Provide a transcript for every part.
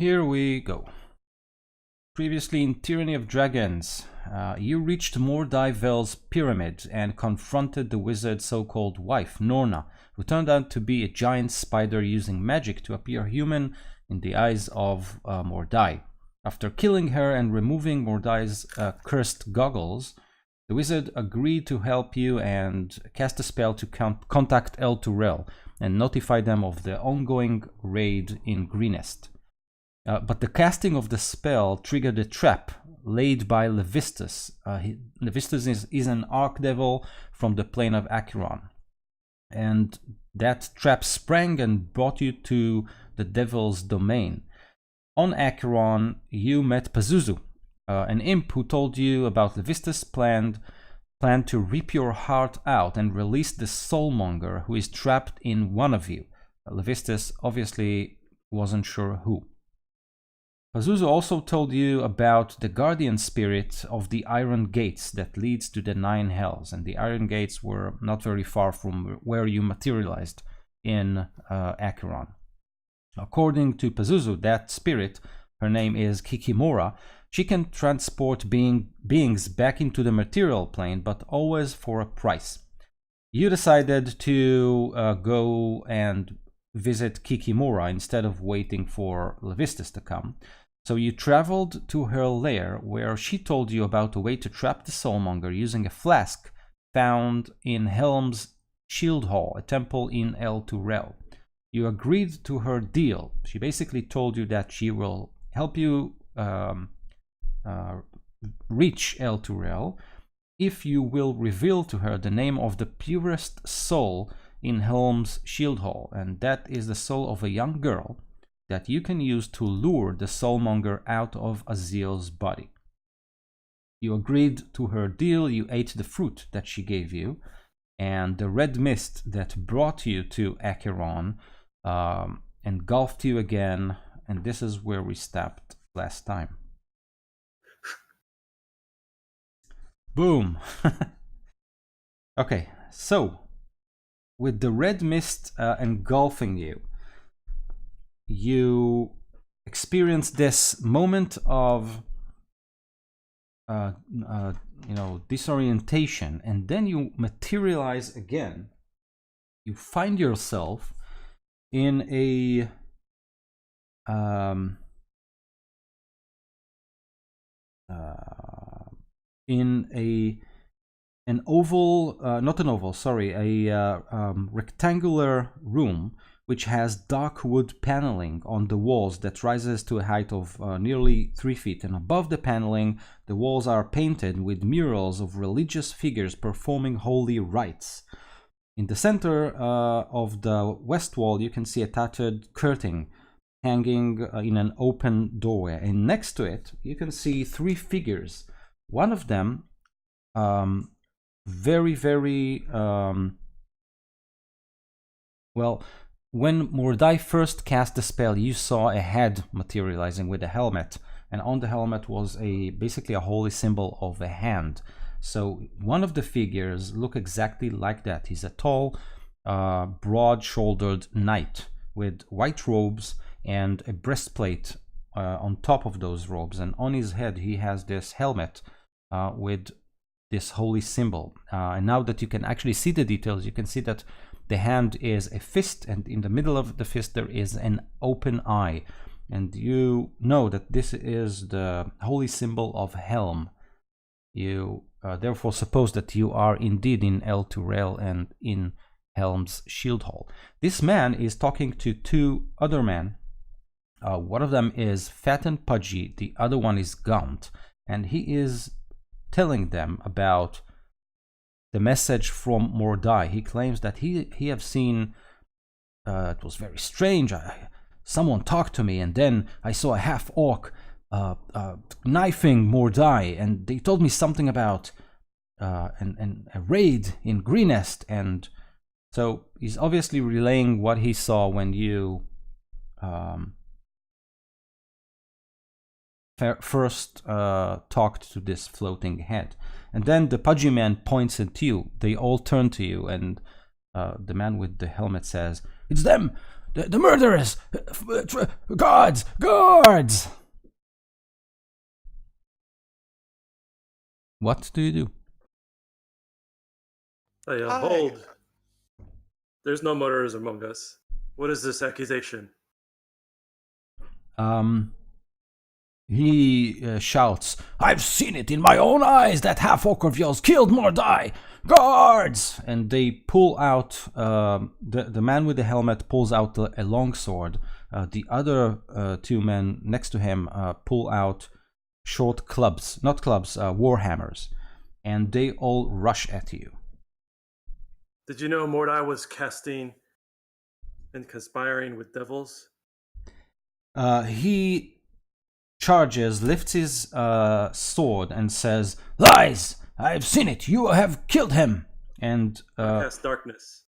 Here we go. Previously in Tyranny of Dragons, you reached Mordaivel's pyramid and confronted the wizard's so-called wife, Norna, who turned out to be a giant spider using magic to appear human in the eyes of Mordai. After killing her and removing Mordai's cursed goggles, the wizard agreed to help you and cast a spell to contact El Turel and notify them of the ongoing raid in Greenest. But the casting of the spell triggered a trap laid by Levistus. Levistus is an archdevil from the plane of Acheron. And that trap sprang and brought you to the devil's domain. On Acheron, you met Pazuzu, an imp who told you about Levistus' plan to rip your heart out and release the soulmonger who is trapped in one of you. Levistus obviously wasn't sure who. Pazuzu also told you about the guardian spirit of the Iron Gates that leads to the 9 Hells, and the Iron Gates were not very far from where you materialized in Acheron. According to Pazuzu, that spirit, her name is Kikimora, she can transport beings back into the material plane, but always for a price. You decided to go and visit Kikimora instead of waiting for Levistus to come. So you traveled to her lair, where she told you about a way to trap the soulmonger using a flask found in Helm's Shield Hall, a temple in El Turel. You agreed to her deal. She basically told you that she will help you reach El Turel if you will reveal to her the name of the purest soul in Helm's Shield Hall, and that is the soul of a young girl that you can use to lure the soulmonger out of Azael's body. You agreed to her deal, you ate the fruit that she gave you, and the red mist that brought you to Acheron engulfed you again, and this is where we stopped last time. Boom! Okay, so with the red mist engulfing you, you experience this moment of disorientation, and then you materialize again. You find yourself in an rectangular room which has dark wood paneling on the walls that rises to a height of nearly 3 feet, and above the paneling the walls are painted with murals of religious figures performing holy rites. In the center of the west wall you can see a tattered curtain hanging in an open doorway, and next to it you can see 3 figures. One of them well, when Mordai first cast the spell, you saw a head materializing with a helmet, and on the helmet was basically a holy symbol of a hand. So one of the figures look exactly like that. He's a tall, broad-shouldered knight with white robes and a breastplate on top of those robes, and on his head he has this helmet with this holy symbol. And now that you can actually see the details, you can see that the hand is a fist, and in the middle of the fist there is an open eye, and you know that this is the holy symbol of Helm. You therefore suppose that you are indeed in El Turel and in Helm's Shield Hall. This man is talking to 2 other men. One of them is fat and pudgy, the other one is gaunt, and he is telling them about the message from Mordai. He claims that he have seen, it was very strange, someone talked to me, and then I saw a half-orc knifing Mordai, and they told me something about a raid in Greenest, and so he's obviously relaying what he saw when you first talked to this floating head. And then the pudgy man points at you. They all turn to you, and the man with the helmet says, "It's them! The murderers! Guards! Guards! What do you do? Hold. There's no murderers among us. What is this accusation? He shouts, I've seen it in my own eyes, that half-orc of yours killed Mordai! Guards! And they pull out, the man with the helmet pulls out a long sword. The other two men next to him pull out short clubs, not clubs, war hammers. And they all rush at you. Did you know Mordai was casting and conspiring with devils? He charges, lifts his sword, and says, Lies! I've seen it! You have killed him! And cast darkness.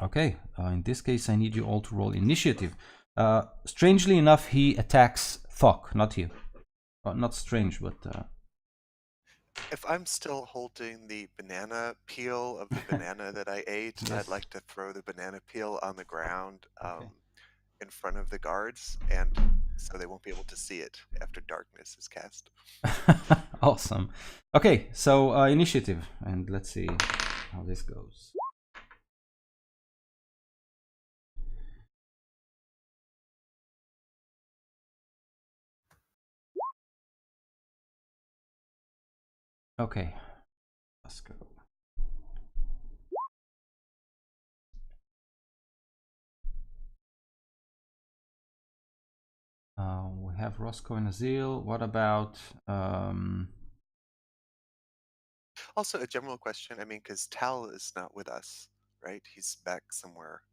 Okay, in this case, I need you all to roll initiative. Strangely enough, he attacks Thokk, not you. Not strange, but... If I'm still holding the banana peel of the banana that I ate, yes. I'd like to throw the banana peel on the ground in front of the guards, and so they won't be able to see it after darkness is cast. Awesome. Okay, so initiative, and let's see how this goes. Okay, let's go. We have Roscoe and Azael. What about... Also, a general question, I mean, because Tal is not with us, right? He's back somewhere.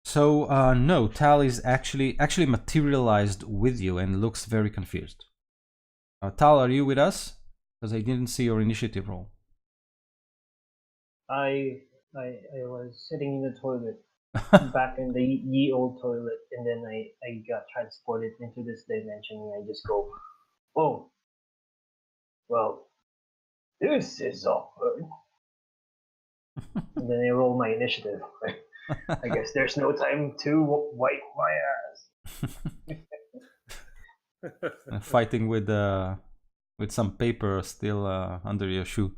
So, no, Tal is actually materialized with you and looks very confused. Tal, are you with us? Because I didn't see your initiative roll. I was sitting in the toilet, back in the ye old toilet, and then I got transported into this dimension, and I just go, oh, well, this is awkward. And then I roll my initiative. I guess there's no time to wipe my ass. Fighting with some paper still under your shoe.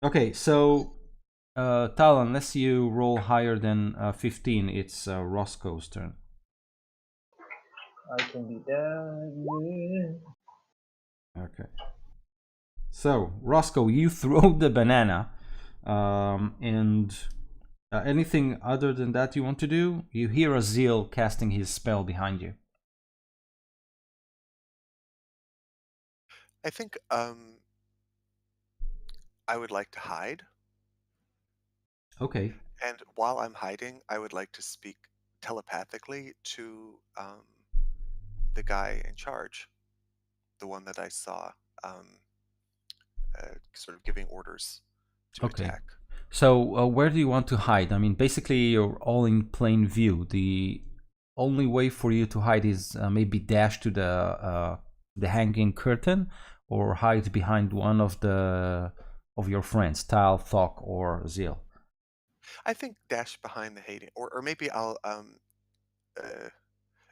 Okay, so Tal, unless you roll higher than 15, it's Roscoe's turn. I can be done. Okay. So, Roscoe, you throw the banana, and anything other than that you want to do? You hear Azael casting his spell behind you. I think I would like to hide. Okay. And while I'm hiding, I would like to speak telepathically to the guy in charge, the one that I saw, sort of giving orders to attack. So where do you want to hide? I mean, basically you're all in plain view. The only way for you to hide is maybe dash to the hanging curtain, or hide behind one of your friends, Tal, Thokk, or Azael. I think dash behind the hating, or maybe I'll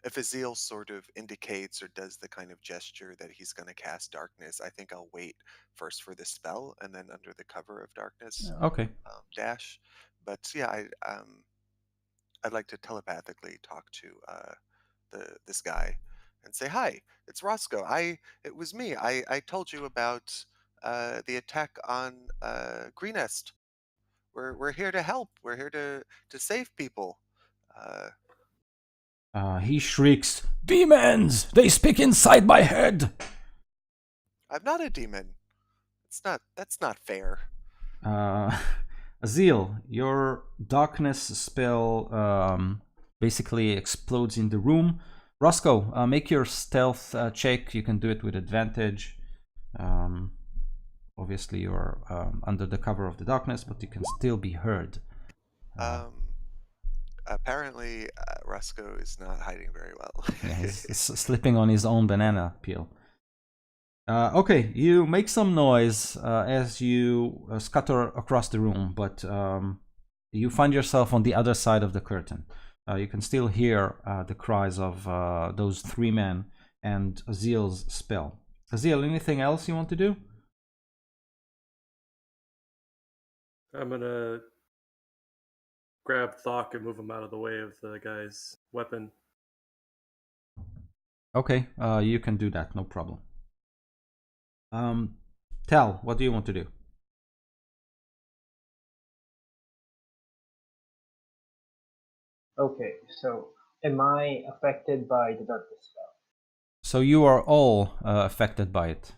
if Azael sort of indicates or does the kind of gesture that he's going to cast darkness, I think I'll wait first for the spell and then under the cover of darkness. Okay. Dash, but yeah, I'd like to telepathically talk to this guy and say, "Hi, it's Roscoe. It was me. I told you about the attack on Greenest. We're here to help. We're here to save people." He shrieks, "Demons! They speak inside my head!" I'm not a demon. That's not fair. Azael, your darkness spell basically explodes in the room. Roscoe, make your stealth check. You can do it with advantage. Obviously, you're under the cover of the darkness, but you can still be heard. Apparently, Roscoe is not hiding very well. Yeah, he's slipping on his own banana peel. Okay, you make some noise as you scatter across the room, but you find yourself on the other side of the curtain. You can still hear the cries of those 3 men and Azael's spell. Azael, anything else you want to do? I'm gonna grab Thokk and move him out of the way of the guy's weapon. Okay, you can do that, no problem. Tal, what do you want to do? Okay, so am I affected by the darkness spell? So you are all affected by it.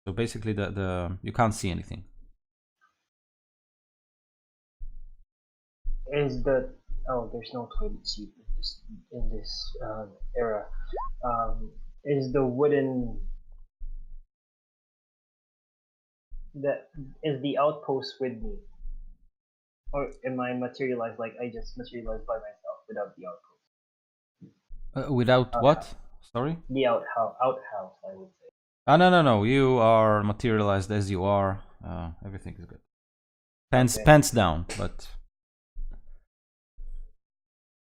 So basically, you can't see anything. Is the there's no toilet seat in this era. Is the wooden that is the outpost with me, or am I materialized like I just materialized by myself without the outpost? Without what? Sorry? The outhouse, I would say. No. You are materialized as you are. Everything is good. Okay. Pants down, but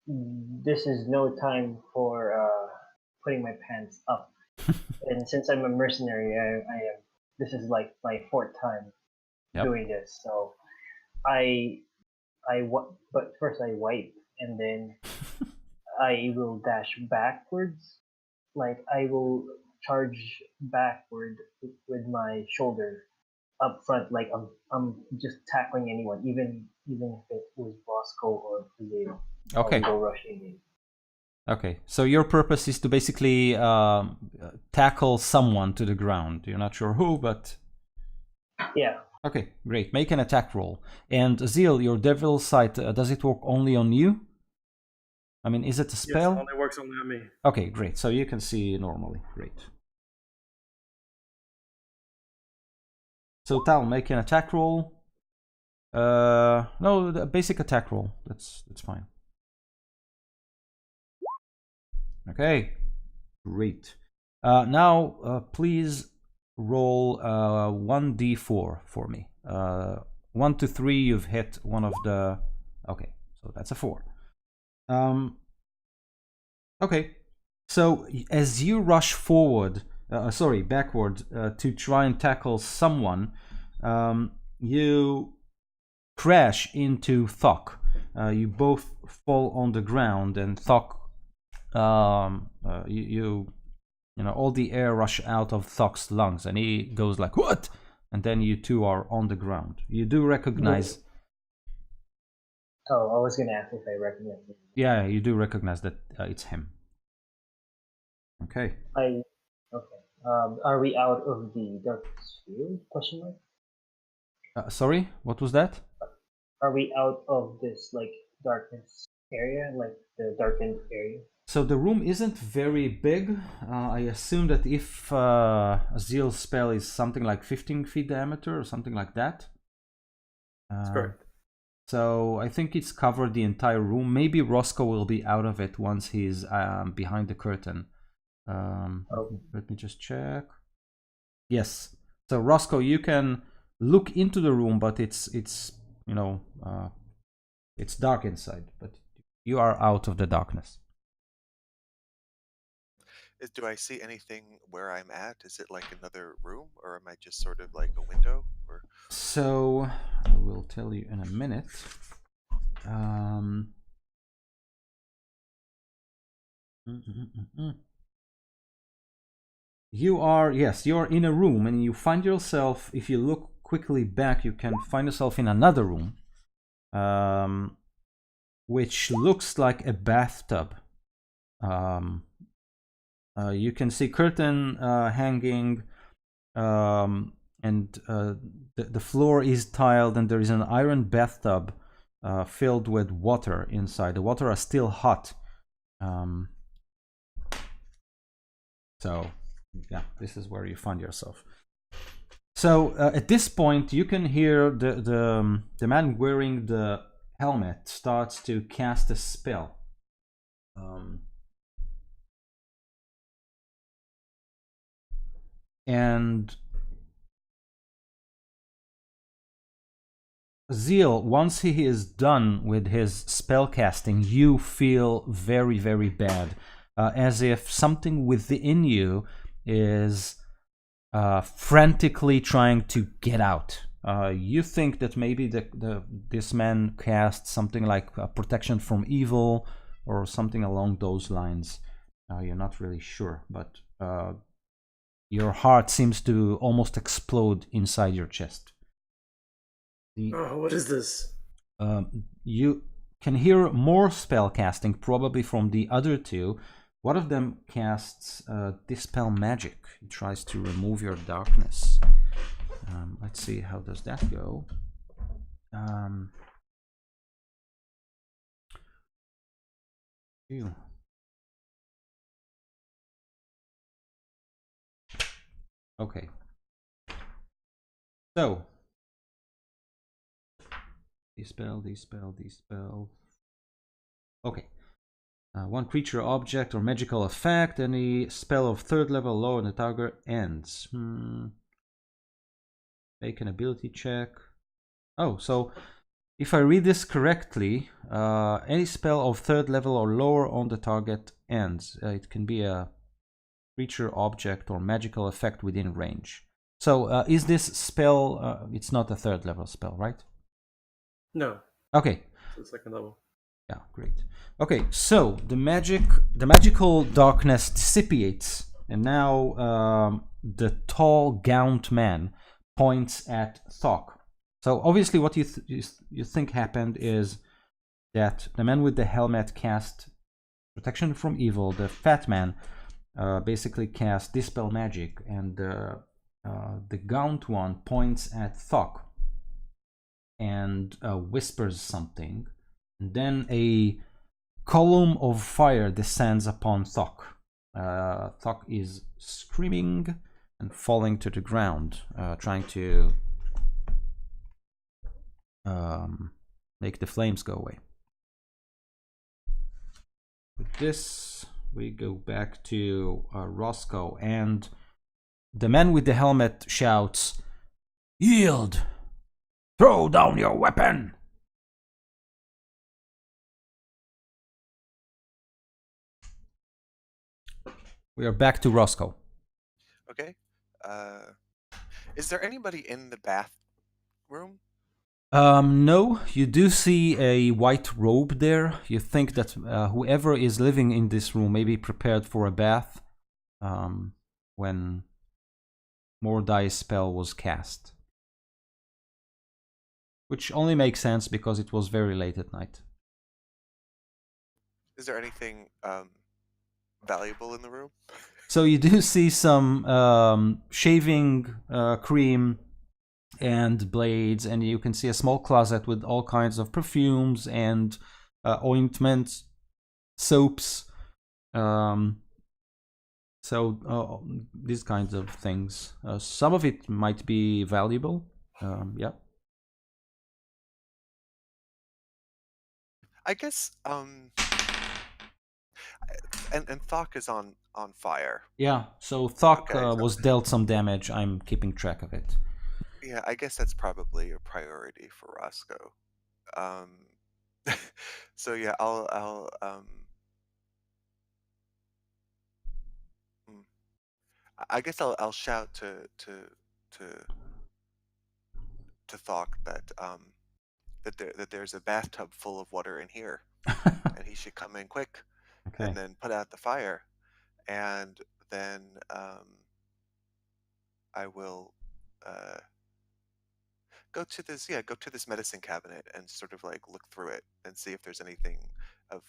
This is no time for putting my pants up. And since I'm a mercenary, I am. This is like my 4th time Yep. doing this. So but first I wipe and then I will dash backwards. Like I will charge backward with my shoulder up front. Like I'm just tackling anyone, even if it was Roscoe or Azael. Okay. I'll go rushing in. Okay, so your purpose is to basically tackle someone to the ground. You're not sure who, but Yeah. okay, great. Make an attack roll. And Azael, your Devil Sight, does it work only on you? I mean, is it a spell? Yes, it only works only on me. Okay, great. So you can see normally. Great. So Tal, make an attack roll. No, the basic attack roll. That's fine. Okay, great. Now, please roll 1d4 for me. 1 to 3, you've hit one of the. Okay, so that's a 4. Okay, so as you rush forward, backward to try and tackle someone, you crash into Thokk. You both fall on the ground, and Thokk, you know, all the air rush out of Thokk's lungs, and he goes like, "What?" And then you two are on the ground. You do recognize. Oh, I was gonna ask if I recognize him. Yeah, you do recognize that it's him. Okay. Okay. Are we out of the dark sphere? Question mark. Sorry, what was that? Are we out of this like darkness area, like the darkened area? So the room isn't very big. I assume that if Azael's spell is something like 15 feet diameter or something like that. That's correct. So I think it's covered the entire room. Maybe Roscoe will be out of it once he's behind the curtain. Let me just check. Yes. So Roscoe, you can look into the room, but it's you know it's dark inside. But you are out of the darkness. Do I see anything where I'm at? Is it like another room, or am I just sort of like a window? Or so I will tell you in a minute. You're in a room, and you find yourself, if you look quickly back, you can find yourself in another room, which looks like a bathtub. You can see curtain hanging, and the floor is tiled, and there is an iron bathtub filled with water inside. The water are still hot. So yeah, this is where you find yourself. So at this point, you can hear the man wearing the helmet starts to cast a spell. And Zeal, once he is done with his spell casting, you feel very, very bad. As if something within you is frantically trying to get out. You think that maybe this man cast something like protection from evil or something along those lines. You're not really sure, but your heart seems to almost explode inside your chest. Oh, what is this? You can hear more spell casting, probably from the other two. One of them casts Dispel Magic. He tries to remove your darkness. Let's see, how does that go? Ew. Okay. So, dispel. Okay. One creature, object, or magical effect. Any spell of 3rd level lower on the target ends. Make an ability check. Oh, so if I read this correctly, any spell of 3rd level or lower on the target ends. It can be a creature, object, or magical effect within range. So is this spell, it's not a 3rd level spell, right? No. Okay. It's the 2nd level. Yeah, great. Okay, so the magical darkness dissipates, and now the tall, gaunt man points at Thokk. So obviously, what you think happened is that the man with the helmet cast protection from evil. The fat man basically cast Dispel Magic, and the gaunt one points at Thokk and whispers something. And then a column of fire descends upon Thokk. Thokk is screaming and falling to the ground, trying to make the flames go away. With this, we go back to Roscoe, and the man with the helmet shouts, "Yield! Throw down your weapon!" We are back to Roscoe. Okay. Is there anybody in the bathroom? No, you do see a white robe there. You think that whoever is living in this room may be prepared for a bath when Mordai's spell was cast. Which only makes sense because it was very late at night. Is there anything valuable in the room? So you do see some shaving cream and blades, and you can see a small closet with all kinds of perfumes and ointments, soaps, these kinds of things. Some of it might be valuable. Yeah. I guess and Thokk is on fire. Yeah, so Thokk Okay, was dealt some damage. I'm keeping track of it. Yeah, I guess that's probably a priority for Roscoe. So yeah, I'll I guess I'll shout to Thokk that there's a bathtub full of water in here, and he should come in quick, Okay. and then put out the fire, and then I will go to this medicine cabinet and sort of like look through it and see if there's anything of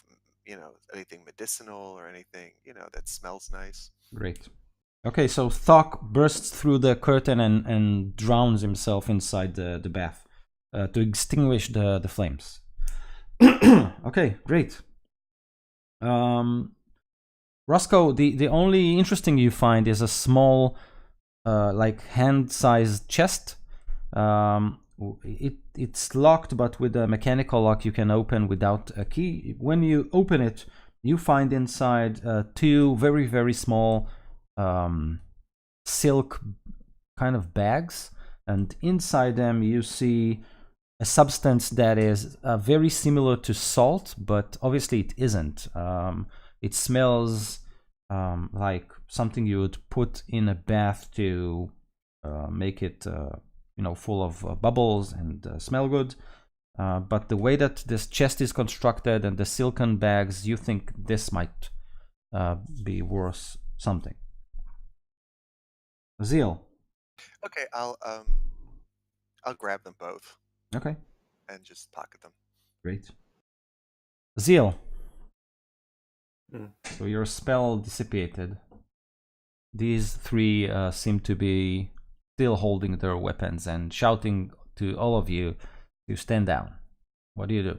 anything medicinal or anything that smells nice. Great. Okay, so Thokk bursts through the curtain and drowns himself inside the bath to extinguish the flames. Okay, great. Roscoe, the only interesting you find is a small, like hand-sized chest. It's locked, but with a mechanical lock you can open without a key. When you open it, you find inside two very, very small silk kind of bags, and inside them you see a substance that is very similar to salt, but obviously it isn't. It smells like something you would put in a bath to make it, full of bubbles and smell good. But the way that this chest is constructed and the silken bags, you think this might be worth something. Azael. Okay, I'll grab them both Okay, and just pocket them. great. Azael. Hmm. So your spell dissipated. These three seem to be still holding their weapons and shouting to all of you to stand down. What do you do?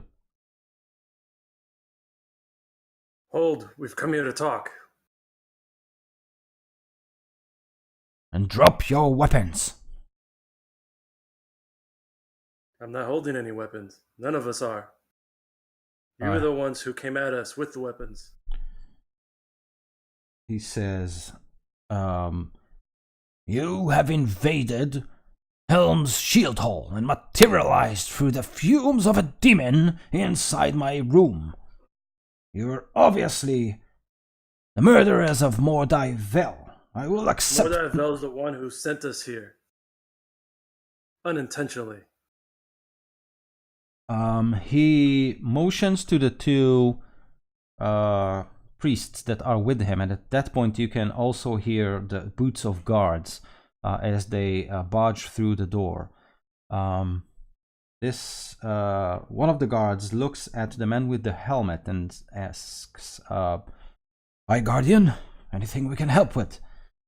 Hold, we've come here to talk. And drop your weapons. I'm not holding any weapons. None of us are. You were the ones who came at us with the weapons. He says, you have invaded Helm's shield hall and materialized through the fumes of a demon inside my room. You're obviously the murderers of Mordai Vel. I will accept... Mordai Vel's the one who sent us here. Unintentionally. He motions to the two priests that are with him, and at that point you can also hear the boots of guards as they barge through the door. This one of the guards looks at the man with the helmet and asks, High Guardian, anything we can help with?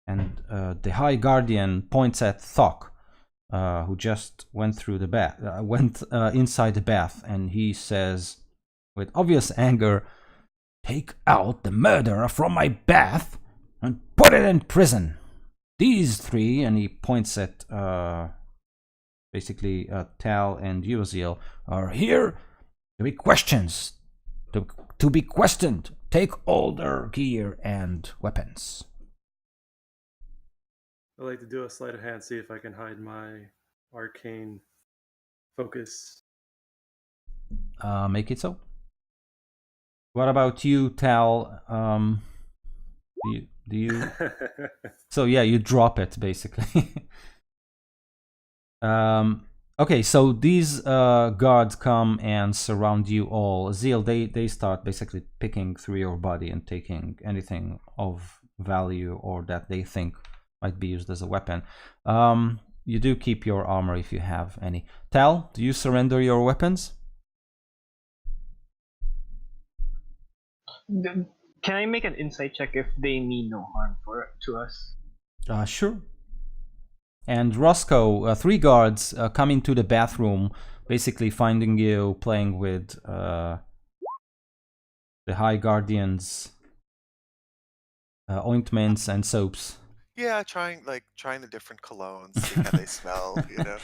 And the High Guardian points at Thokk, who just went through the bath, went inside the bath, and he says, with obvious anger, take out the murderer from my bath and put it in prison. These three, and he points at basically Tal and Azael, are here to be questions, to be questioned. Take all their gear and weapons. I'd like to do a sleight of hand, see if I can hide my arcane focus. Make it so. What about you, Tal? Do you? So yeah, you drop it basically. Okay, so these guards come and surround you all. Zeal, they start basically picking through your body and taking anything of value or that they think might be used as a weapon. You do keep your armor if you have any. Tal, do you surrender your weapons? Can I make an insight check if they mean no harm to us? Sure. And Roscoe, three guards come into the bathroom, basically finding you playing with the High Guardian's ointments and soaps. Yeah, trying the different colognes, see how they smell, you know.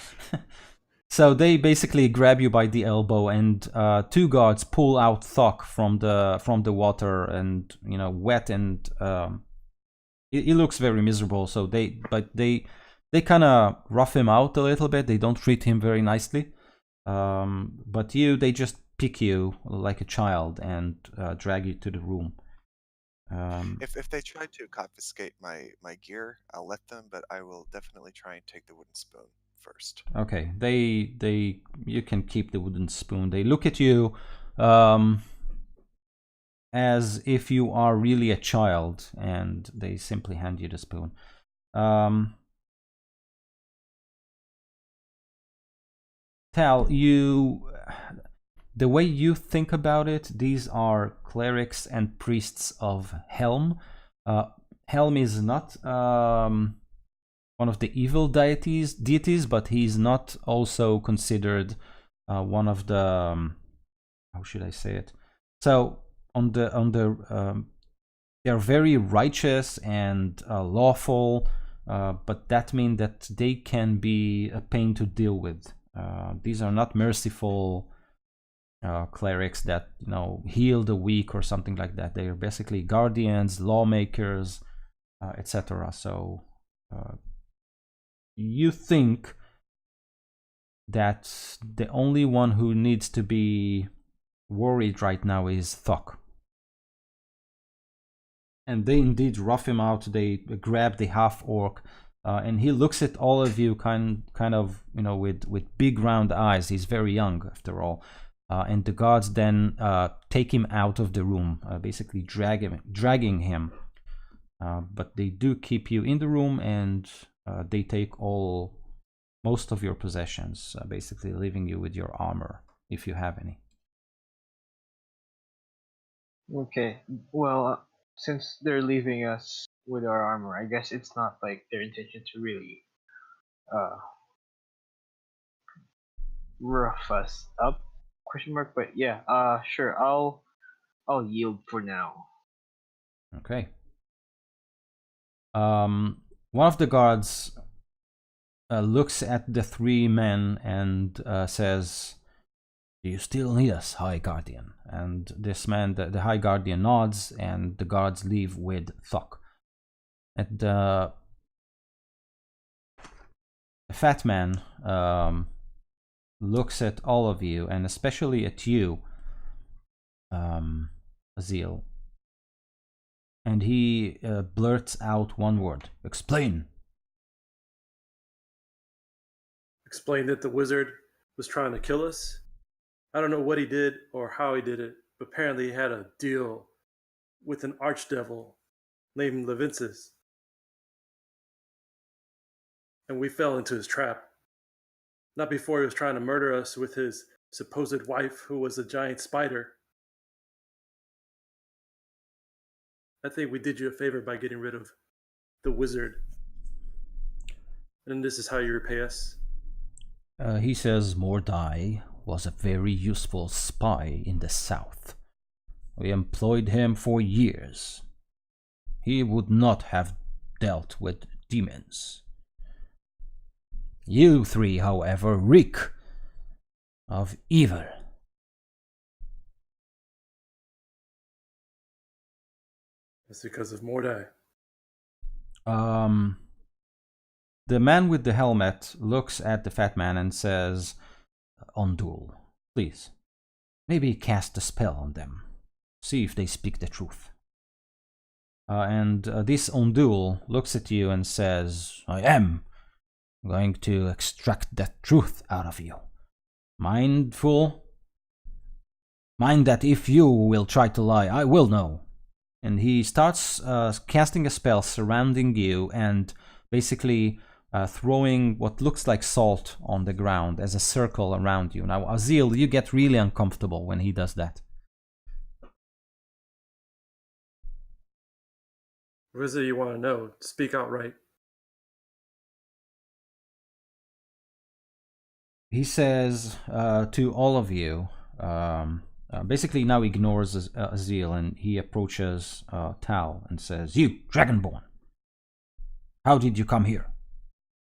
So they basically grab you by the elbow, and two guards pull out Thokk from the water, and wet, and it looks very miserable. So they they kind of rough him out a little bit. They don't treat him very nicely. But they just pick you like a child and drag you to the room. If they try to confiscate my gear, I'll let them, but I will definitely try and take the wooden spoon first. Okay, you can keep the wooden spoon. They look at you as if you are really a child, and they simply hand you the spoon. Tal, the way you think about it, these are clerics and priests of Helm. Helm is not one of the evil deities, but he's not also considered one of the how should I say it? So they're very righteous and lawful, but that means that they can be a pain to deal with. These are not merciful clerics that heal the weak or something like that. They are basically guardians, lawmakers, etc. So you think that the only one who needs to be worried right now is Thokk. And they indeed rough him out. They grab the half-orc, and he looks at all of you kind of, with big round eyes. He's very young, after all. And the guards then take him out of the room, basically dragging him. But they do keep you in the room, and they take most of your possessions, basically leaving you with your armor, if you have any. Okay. Well, since they're leaving us with our armor, I guess it's not like their intention to really rough us up? Question mark. But yeah. Sure. I'll yield for now. Okay. One of the guards looks at the three men and says, "Do you still need us, High Guardian?" And this man, the High Guardian, nods, and the guards leave with Thokk. And the fat man looks at all of you, and especially at you, Azael. And he blurts out one word: "Explain." Explained that the wizard was trying to kill us. I don't know what he did or how he did it, but apparently he had a deal with an archdevil named Levinsis. And we fell into his trap. Not before he was trying to murder us with his supposed wife, who was a giant spider. I think we did you a favor by getting rid of the wizard. And this is how you repay us. He says Mordai was a very useful spy in the south. We employed him for years. He would not have dealt with demons. You three, however, reek of evil. It's because of Mordai. The man with the helmet looks at the fat man and says, "Ondul, please, maybe cast a spell on them. See if they speak the truth." And this Ondul looks at you and says, "I am going to extract that truth out of you. Mind that if you will try to lie, I will know." And he starts casting a spell surrounding you and basically throwing what looks like salt on the ground as a circle around you. Now, Azael, you get really uncomfortable when he does that. What is it you want to know? Speak outright. He says to all of you, basically now ignores Azael, and he approaches Tal and says, "You, Dragonborn, how did you come here?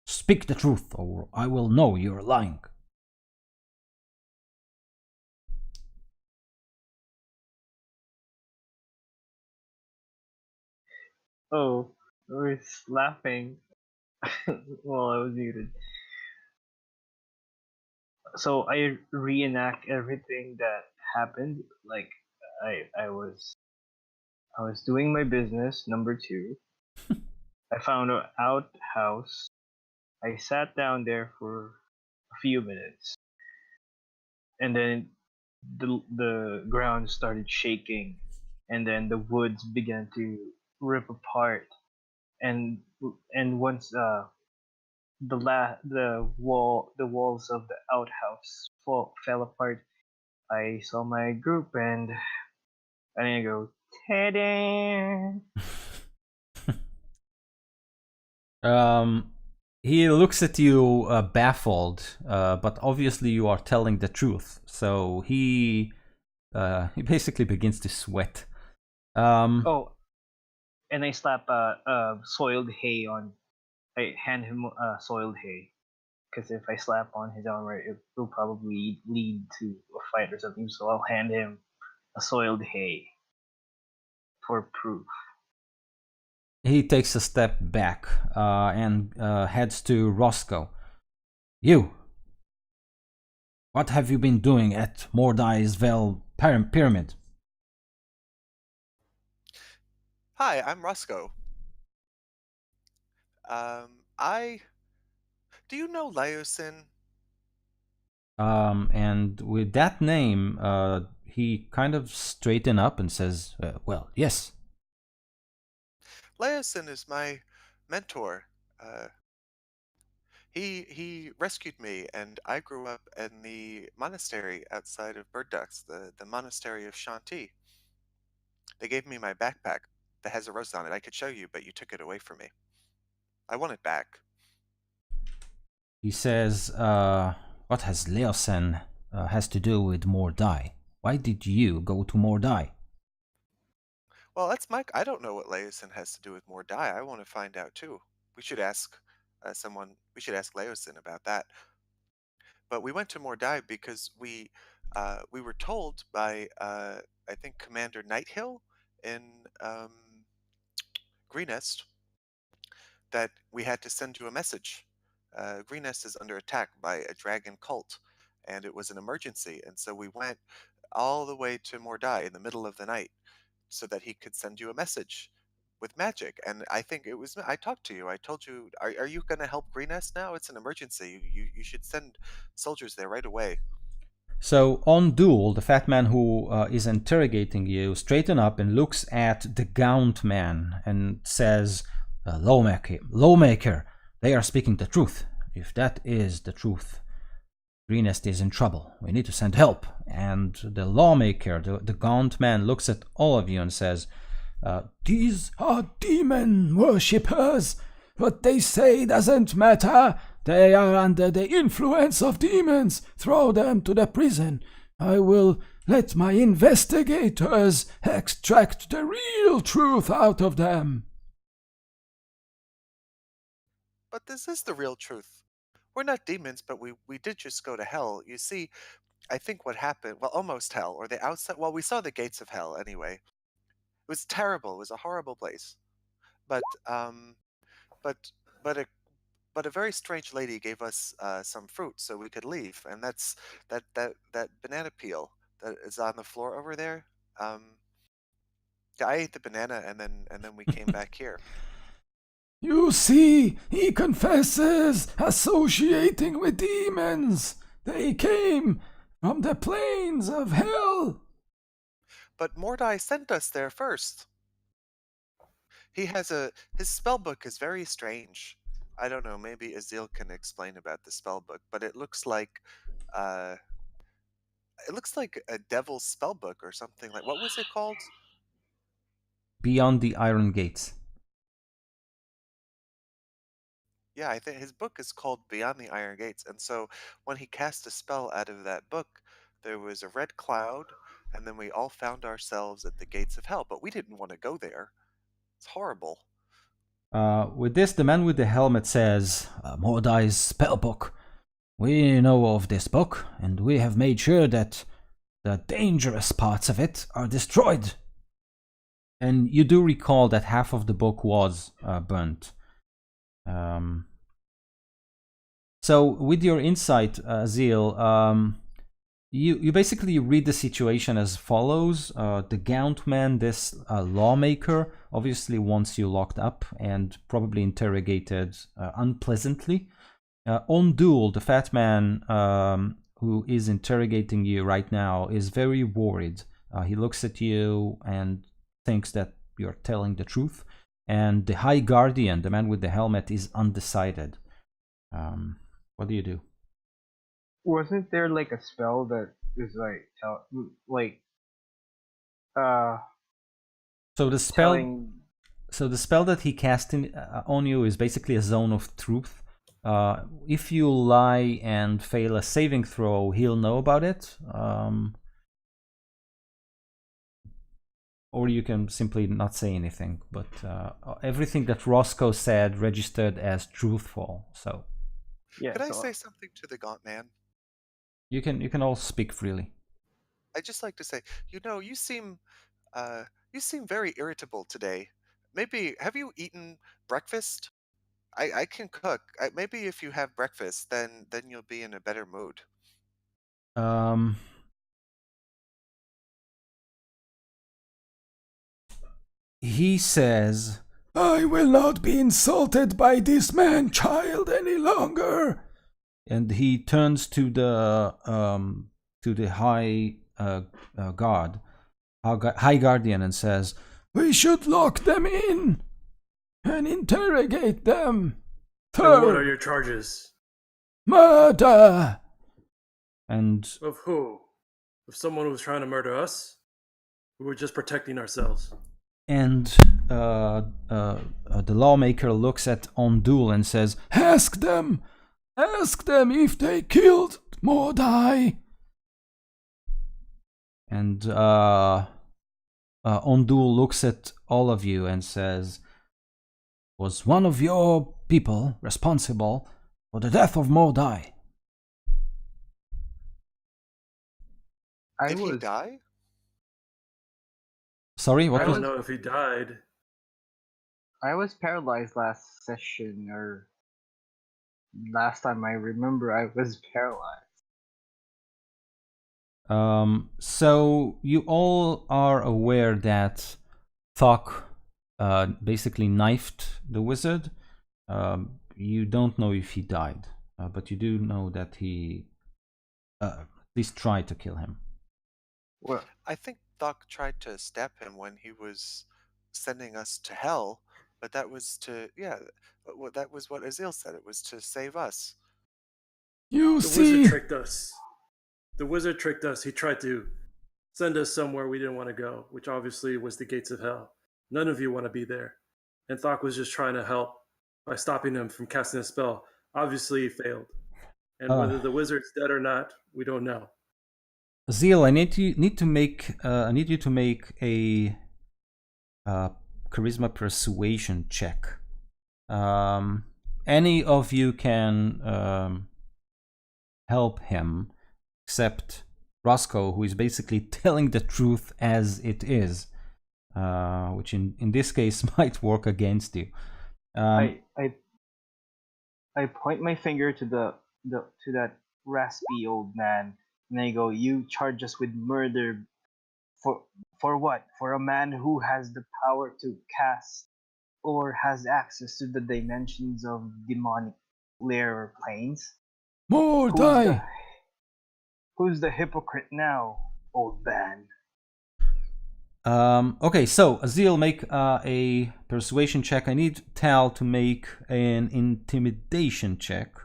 Speak the truth, or I will know you're lying." Oh, I was laughing while I was muted. So I reenact everything that happened. Like I was doing my business. Number two, I found an outhouse. I sat down there for a few minutes, and then the ground started shaking, and then the woods began to rip apart, and once the walls of the outhouse fell apart, I saw my group, and I go, "Ta-da!" He looks at you baffled, but obviously you are telling the truth. So he basically begins to sweat. Oh, and I slap soiled hay on. I hand him soiled hay, because if I slap on his armor, it will probably lead to a fight or something. So I'll hand him a soiled hay for proof. He takes a step back and heads to Roscoe. "You, What have you been doing at Mordai's Vel Pyramid? Hi, I'm Roscoe. I do you know Laosin? And with that name, he kind of straightened up and says, well, yes. Laosin is my mentor. Uh, he rescued me, and I grew up in the monastery outside of Bird Ducks, the monastery of Shanti. They gave me my backpack that has a rose on it. I could show you, but you took it away from me. I want it back. He says, what has Leosen has to do with Mordai? Why did you go to Mordai? Well, that's Mike. I don't know what Laosin has to do with Mordai. I want to find out too. We should ask someone. We should ask Laosin about that. But we went to Mordai because we were told by I think Commander Nighthill in Greenest that we had to send you a message. Greenest is under attack by a dragon cult, and it was an emergency. And so we went all the way to Mordai in the middle of the night so that he could send you a message with magic. And I think it was I talked to you. I told you, are you going to help Greenest now? It's an emergency. You should send soldiers there right away. So on Duel, the fat man who is interrogating you straighten up and looks at the gaunt man and says, lawmaker, they are speaking the truth. If that is the truth, Greenest is in trouble. We need to send help. And the lawmaker, the gaunt man, looks at all of you and says, these are demon worshippers. What they say doesn't matter. They are under the influence of demons. Throw them to the prison. I will let my investigators extract the real truth out of them. But this is the real truth. We're not demons, but we did just go to hell. You see, I think what happened, well, almost hell, or the outside, well, we saw the gates of hell anyway. It was terrible. It was a horrible place. But, but, but a, but a very strange lady gave us some fruit so we could leave, and that's that banana peel that is on the floor over there. Yeah, I ate the banana, and then we came back here. You see, he confesses associating with demons. They came from the plains of hell. But Mordai sent us there first. His spell book is very strange. I don't know, maybe Azael can explain about the spell book, but it looks like a devil's spell book or something. Like, what was it called? Beyond the Iron Gates. Yeah, I think his book is called Beyond the Iron Gates. And so when he cast a spell out of that book, there was a red cloud, and then we all found ourselves at the gates of hell. But we didn't want to go there. It's horrible. With this, the man with the helmet says, Mordai's spellbook. We know of this book, and we have made sure that the dangerous parts of it are destroyed. And you do recall that half of the book was burnt. So with your insight, Azael, you basically read the situation as follows. The Gaunt man, this lawmaker, obviously wants you locked up and probably interrogated unpleasantly. On Duel, the fat man who is interrogating you right now is very worried. He looks at you and thinks that you're telling the truth. And the High Guardian, the man with the helmet, is undecided. What do you do? Wasn't there like a spell that is So the spell, telling? so the spell that he cast on you is basically a zone of truth. If you lie and fail a saving throw, he'll know about it. Or you can simply not say anything. But everything that Roscoe said registered as truthful. So Yeah. Could I say something to the Gaunt man? you can all speak freely. I'd just like to say, you seem very irritable today. Maybe have you eaten breakfast? I can cook. Maybe if you have breakfast, then you'll be in a better mood. he says, "I will not be insulted by this man-child any longer." And he turns to the high high guardian, and says, "We should lock them in and interrogate them. And what are your charges? Murder." And Of who? Of someone who was trying to murder us? We were just protecting ourselves. And the lawmaker looks at Ondul and says, Ask them if they killed Mordai." And Ondul looks at all of you and says, "Was one of your people responsible for the death of Mordai?" Did he die? Sorry, what I was don't know if he died. I was paralyzed last session, or last time I remember I was paralyzed. So you all are aware that Thokk basically knifed the wizard. You don't know if he died, but you do know that he at least tried to kill him. Well, I think Thokk tried to stab him when he was sending us to hell, but that was to, that was what Azael said. It was to save us. You The see, wizard tricked us. The wizard tricked us. He tried to send us somewhere we didn't want to go, which obviously was the gates of hell. None of you want to be there. And Thokk was just trying to help by stopping him from casting a spell. Obviously, he failed. And whether the wizard's dead or not, we don't know. Azael, I need you to make a charisma persuasion check. Any of you can help him, except Roscoe, who is basically telling the truth as it is, which in this case might work against you. I point my finger to to that raspy old man, and I go, "You charge us with murder for what? For a man who has the power to cast or has access to the dimensions of demonic lair or planes? Mordai! Who's the hypocrite now, old man?" Okay, so Azael, make a persuasion check. I need Tal to make an intimidation check.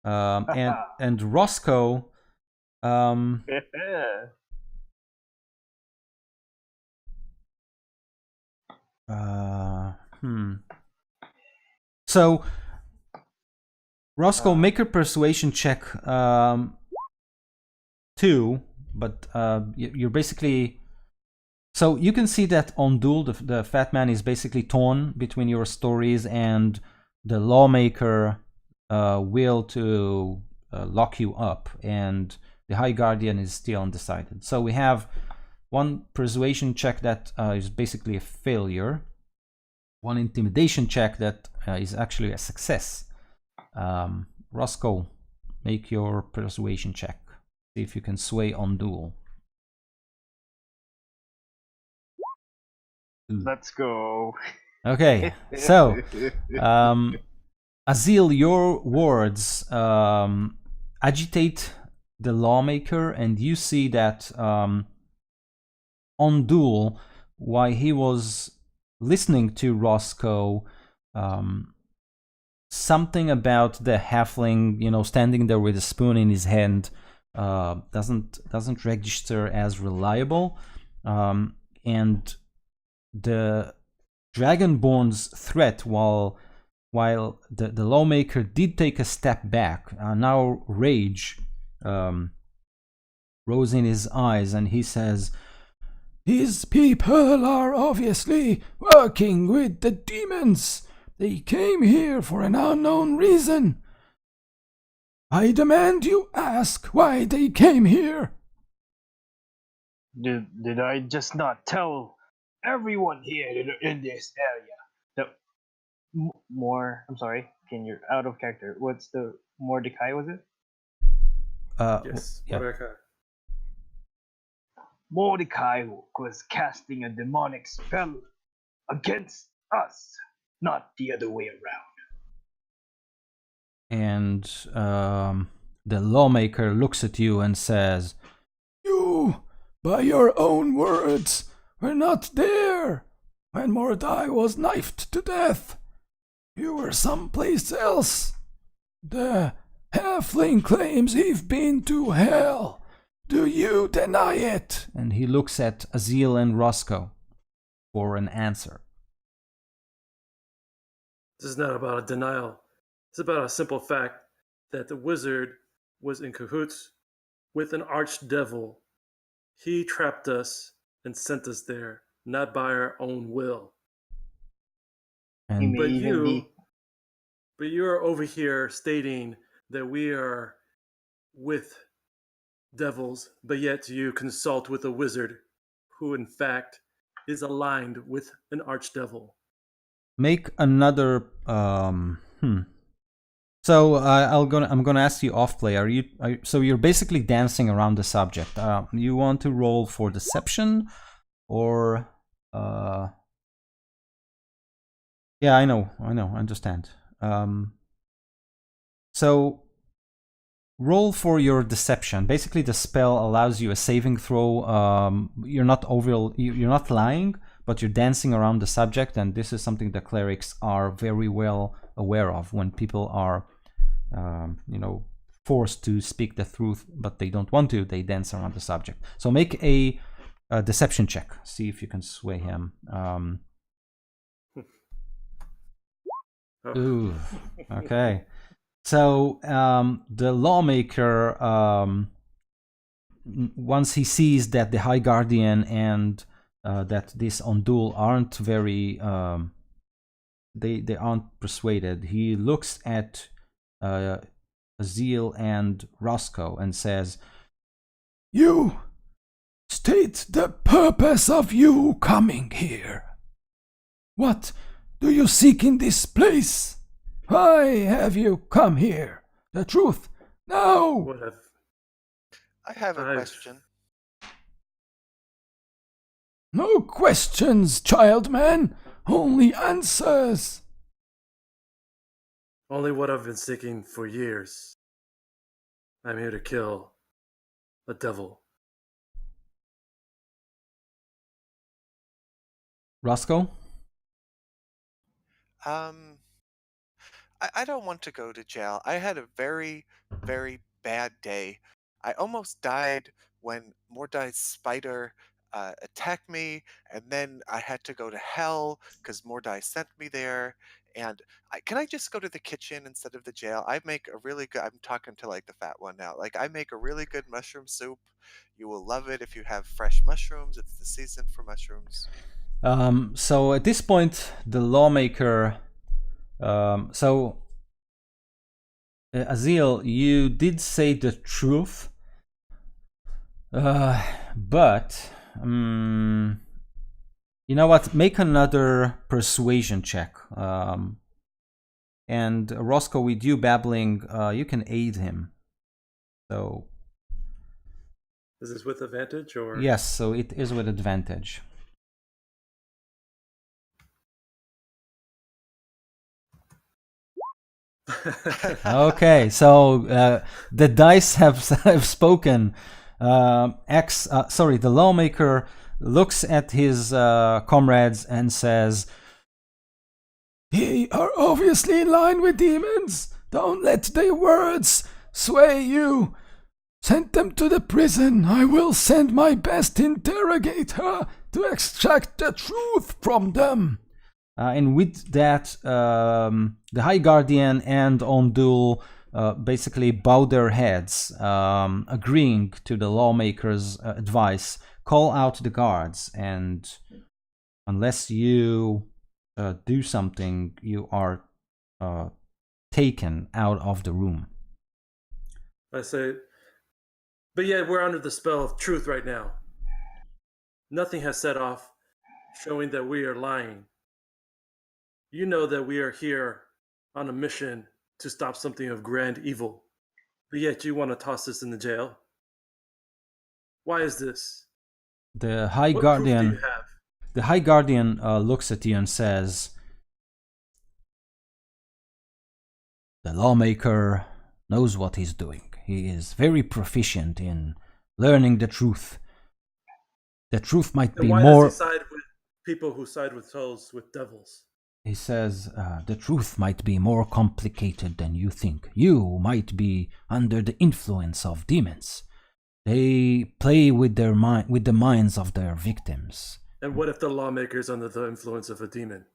And Roscoe, So Roscoe, make a persuasion check too, but you're basically. So you can see that Ondul, the fat man, is basically torn between your stories and the lawmaker will to lock you up, and the High Guardian is still undecided. So we have one persuasion check that is basically a failure, one intimidation check that is actually a success. Roscoe, make your persuasion check. See if you can sway Ondul. Let's go. Okay, so Azael, your words agitate the lawmaker, and you see that Ondul, while he was listening to Roscoe, something about the halfling, standing there with a spoon in his hand, doesn't register as reliable, and the Dragonborn's threat, while the lawmaker did take a step back, now rage rose in his eyes, and he says, "These people are obviously working with the demons. They came here for an unknown reason. I demand you ask why they came here." Did I just not tell everyone here in this area that more? I'm sorry, you're out of character. What's the Mordecai? Was it? Yes, yeah. Mordecai. Mordecai was casting a demonic spell against us, not the other way around. And the lawmaker looks at you and says, "You, by your own words, were not there when Mordai was knifed to death. You were someplace else. The halfling claims he've been to hell. Do you deny it?" And he looks at Azael and Roscoe for an answer. This is not about a denial. It's about a simple fact that the wizard was in cahoots with an archdevil. He trapped us and sent us there, not by our own will. He And may But even be. you're over here stating that we are with devils, but yet you consult with a wizard who, in fact, is aligned with an archdevil. make another. So I'm gonna ask you off play. So you're basically dancing around the subject. You want to roll for deception, or yeah, I know, I understand. So roll for your deception. Basically, the spell allows you a saving throw. You're not lying, but you're dancing around the subject, and this is something the clerics are very well aware of when people are, forced to speak the truth, but they don't want to. They dance around the subject. So make a deception check. See if you can sway him. Ooh, okay. So the lawmaker, once he sees that the High Guardian and that this Ondul aren't very, they aren't persuaded, he looks at Azael and Roscoe and says, "You state the purpose of you coming here. What do you seek in this place? Why have you come here? The truth, now!" I have a I've- question. "No questions, child man, only answers." Only what I've been seeking for years. I'm here to kill a devil. Roscoe? I don't want to go to jail. I had a very, very bad day. I almost died when Mordai's spider attacked me, and then I had to go to hell because Mordai sent me there. And can I just go to the kitchen instead of the jail? I make a really good. I'm talking to like the fat one now. Like I make a really good mushroom soup. You will love it if you have fresh mushrooms. It's the season for mushrooms. So at this point, the lawmaker. Azael, you did say the truth, but you know what? Make another persuasion check. And Roscoe, with you babbling, you can aid him. So Is this with advantage or? yes, so it is with advantage. Okay, so the dice have spoken. The lawmaker looks at his comrades and says, "They are obviously in line with demons. Don't let their words sway you. Send them to the prison. I will send my best interrogator to extract the truth from them." And with that, the High Guardian and Ondul basically bow their heads, agreeing to the lawmaker's advice. Call out the guards, and unless you do something, you are taken out of the room. I say, but yet we're under the spell of truth right now. Nothing has set off showing that we are lying. You know that we are here on a mission to stop something of grand evil. But yet you want to toss us in the jail. Why is this? The High What proof do Guardian, you have? the High Guardian looks at you and says, "The lawmaker knows what he's doing. He is very proficient in learning the truth. The truth might Then be why more." does he side with people who side with souls with devils? He says, "The truth might be more complicated than you think. You might be under the influence of demons. They play with with the minds of their victims. And what if the lawmaker's under the influence of a demon?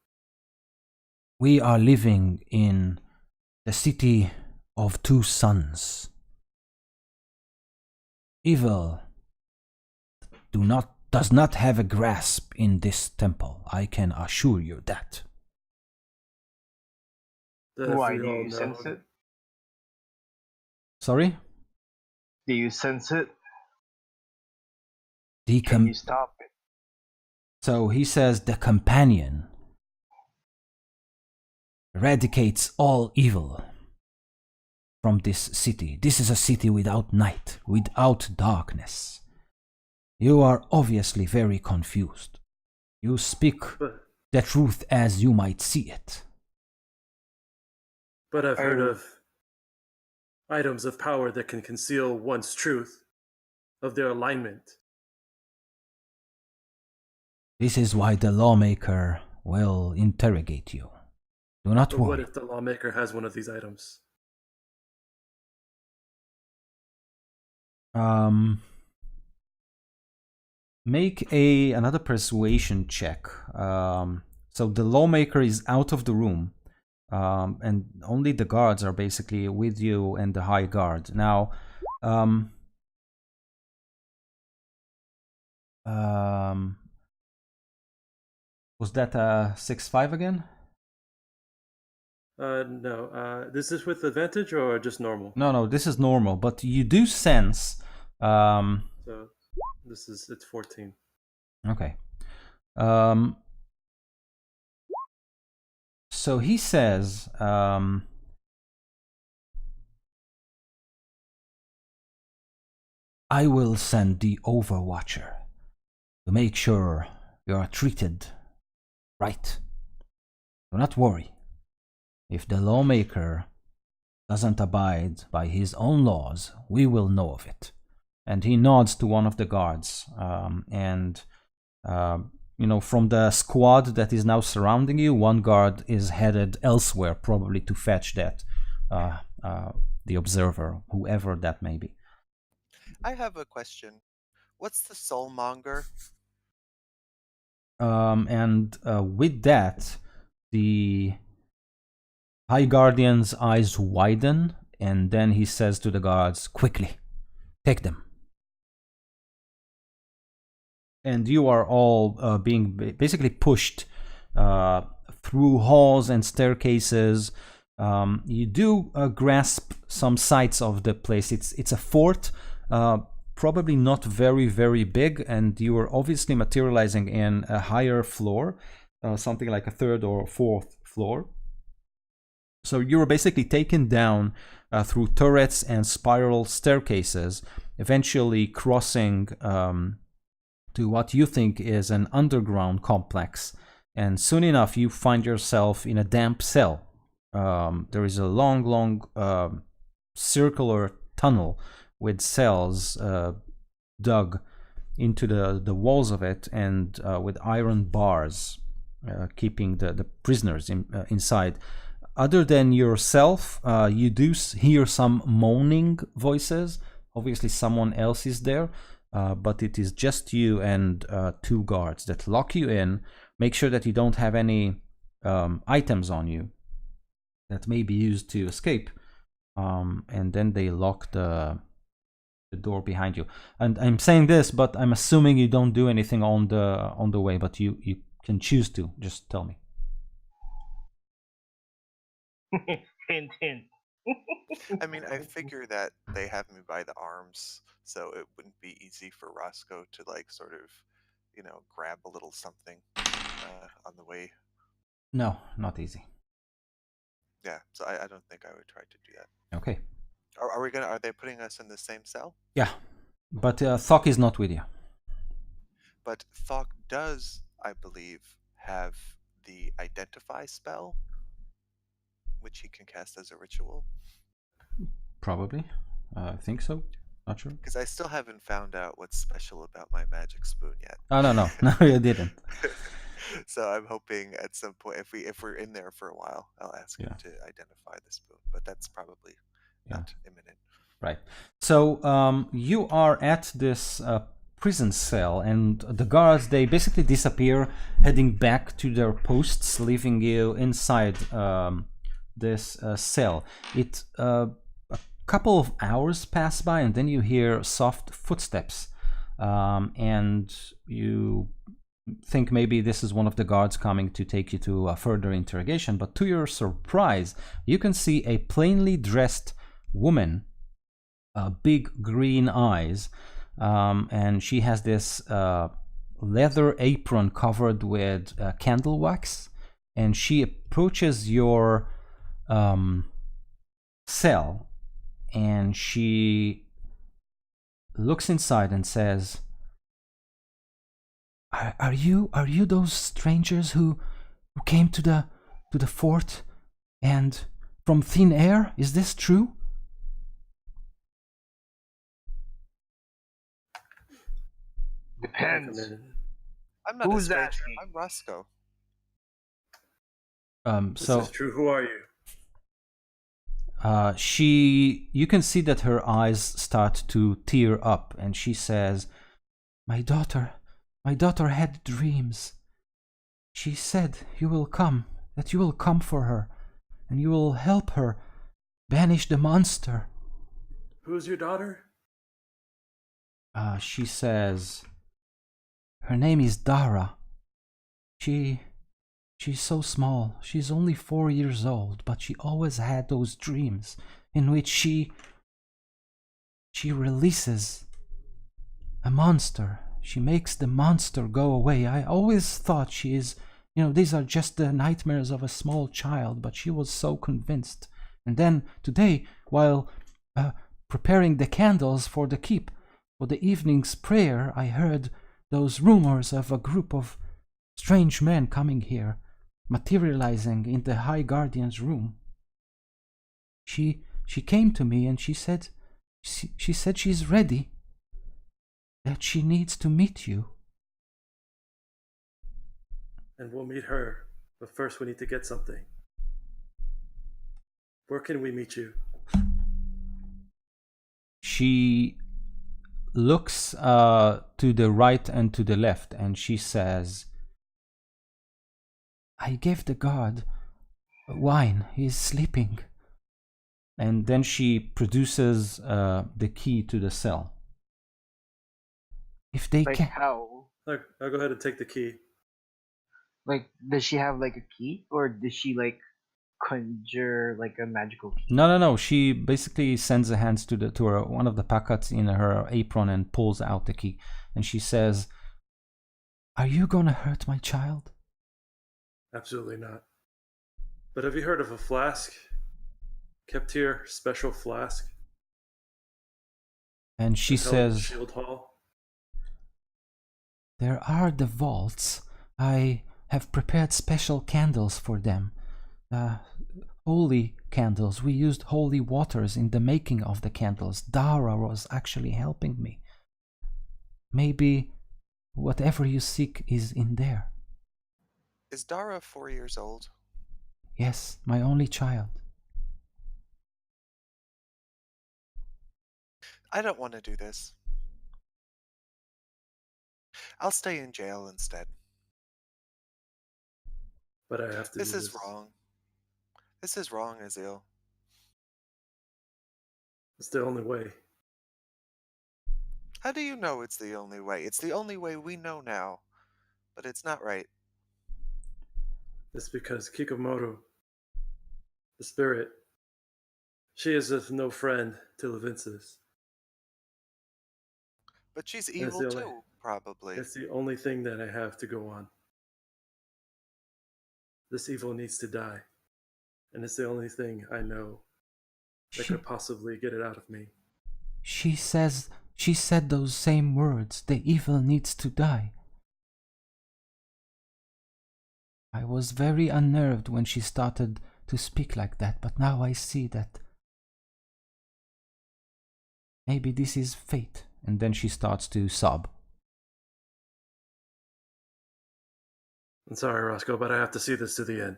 We are living in the city of two suns. Evil does not have a grasp in this temple. I can assure you that." Why do you sense it? Sorry? Do you sense it? The Can you stop it? So he says the companion eradicates all evil from this city. This is a city without night, without darkness. You are obviously very confused. You speak the truth as you might see it. But I've heard of items of power that can conceal one's truth, of their alignment. This is why the lawmaker will interrogate you. Do not But worry. what if the lawmaker has one of these items? Make another persuasion check. So the lawmaker is out of the room, and only the guards are basically with you and the high guard. Now, was that a 6-5 again? No. This is with advantage or just normal? No, this is normal, but you do sense. So it's 14. Okay. So he says, "I will send the Overwatcher to make sure you are treated right. Do not worry. If the lawmaker doesn't abide by his own laws, we will know of it." And he nods to one of the guards, from the squad that is now surrounding you, one guard is headed elsewhere, probably to fetch that the observer, whoever that may be. I have a question. What's the soulmonger? With that, the High Guardian's eyes widen, and then he says to the guards, "Quickly, take them." And you are all being basically pushed through halls and staircases. You do grasp some sights of the place. It's a fort, probably not very, very big, and you are obviously materializing in a higher floor, something like a third or fourth floor. So you were basically taken down through turrets and spiral staircases, eventually crossing to what you think is an underground complex. And soon enough, you find yourself in a damp cell. There is a long circular tunnel with cells dug into the walls of it, and with iron bars keeping the prisoners inside. Other than yourself, you do hear some moaning voices. Obviously, someone else is there, but it is just you and two guards that lock you in. Make sure that you don't have any items on you that may be used to escape, and then they lock the door behind you. And I'm saying this, but I'm assuming you don't do anything on the way, but you can choose to. Just tell me. Hint, hint. I mean, I figure that they have me by the arms, so it wouldn't be easy for Roscoe to sort of, grab a little something on the way. No, not easy. Yeah, so I don't think I would try to do that. Okay. Are they putting us in the same cell? Yeah, but Thokk is not with you. But Thokk does, I believe, have the identify spell, which he can cast as a ritual. Probably. I think so. Not sure. Because I still haven't found out what's special about my magic spoon yet. Oh, no, you didn't. So I'm hoping at some point, if we're in there for a while, I'll ask him to identify the spoon. But that's probably not imminent. Right. So you are at this prison cell, and the guards, they basically disappear, heading back to their posts, leaving you inside this cell. A couple of hours pass by, and then you hear soft footsteps, and you think maybe this is one of the guards coming to take you to a further interrogation. But to your surprise, you can see a plainly dressed woman, big green eyes, and she has this leather apron covered with candle wax, and she approaches your cell, and she looks inside and says, Are you those strangers who came to the fort and from thin air? Is this true? Depends. I'm not Who's a stranger. asking? I'm Roscoe. This is true. Who are you? You can see that her eyes start to tear up, and she says, my daughter had dreams. She said that you will come for her, and you will help her banish the monster. Who's your daughter? She says, her name is Dara. She's so small. She's only 4 years old, but she always had those dreams in which she releases a monster. She makes the monster go away. I always thought she is, these are just the nightmares of a small child, but she was so convinced. And then today, while preparing the candles for the keep, for the evening's prayer, I heard those rumors of a group of strange men coming here, materializing in the High Guardian's room. She came to me and she said she's ready, that she needs to meet you. And we'll meet her, but first we need to get something. Where can we meet you? She looks to the right and to the left, and she says, I gave the guard wine. He's sleeping. And then she produces the key to the cell. If they Like can, how? I'll go ahead and take the key. Like, does she have like a key, or does she like conjure like a magical key? No. She basically sends her hands to her one of the pockets in her apron and pulls out the key. And she says, are you gonna hurt my child? Absolutely not. But have you heard of a flask? Kept here, special flask. And she says, Shield Hall. there are the vaults. I have prepared special candles for them. Holy candles. We used holy waters in the making of the candles. Dara was actually helping me. Maybe whatever you seek is in there. Is Dara 4 years old? Yes, my only child. I don't want to do this. I'll stay in jail instead. But I have to This do is wrong. This is wrong, Azael. It's the only way. How do you know it's the only way? It's the only way we know now, but it's not right. It's because Kikomoto, the spirit, she is of no friend to Levinsis. But she's evil too, probably. It's the only thing that I have to go on. This evil needs to die. And it's the only thing I know that could possibly get it out of me. She said those same words. The evil needs to die. I was very unnerved when she started to speak like that, but now I see that maybe this is fate. And then she starts to sob. I'm sorry, Roscoe, but I have to see this to the end.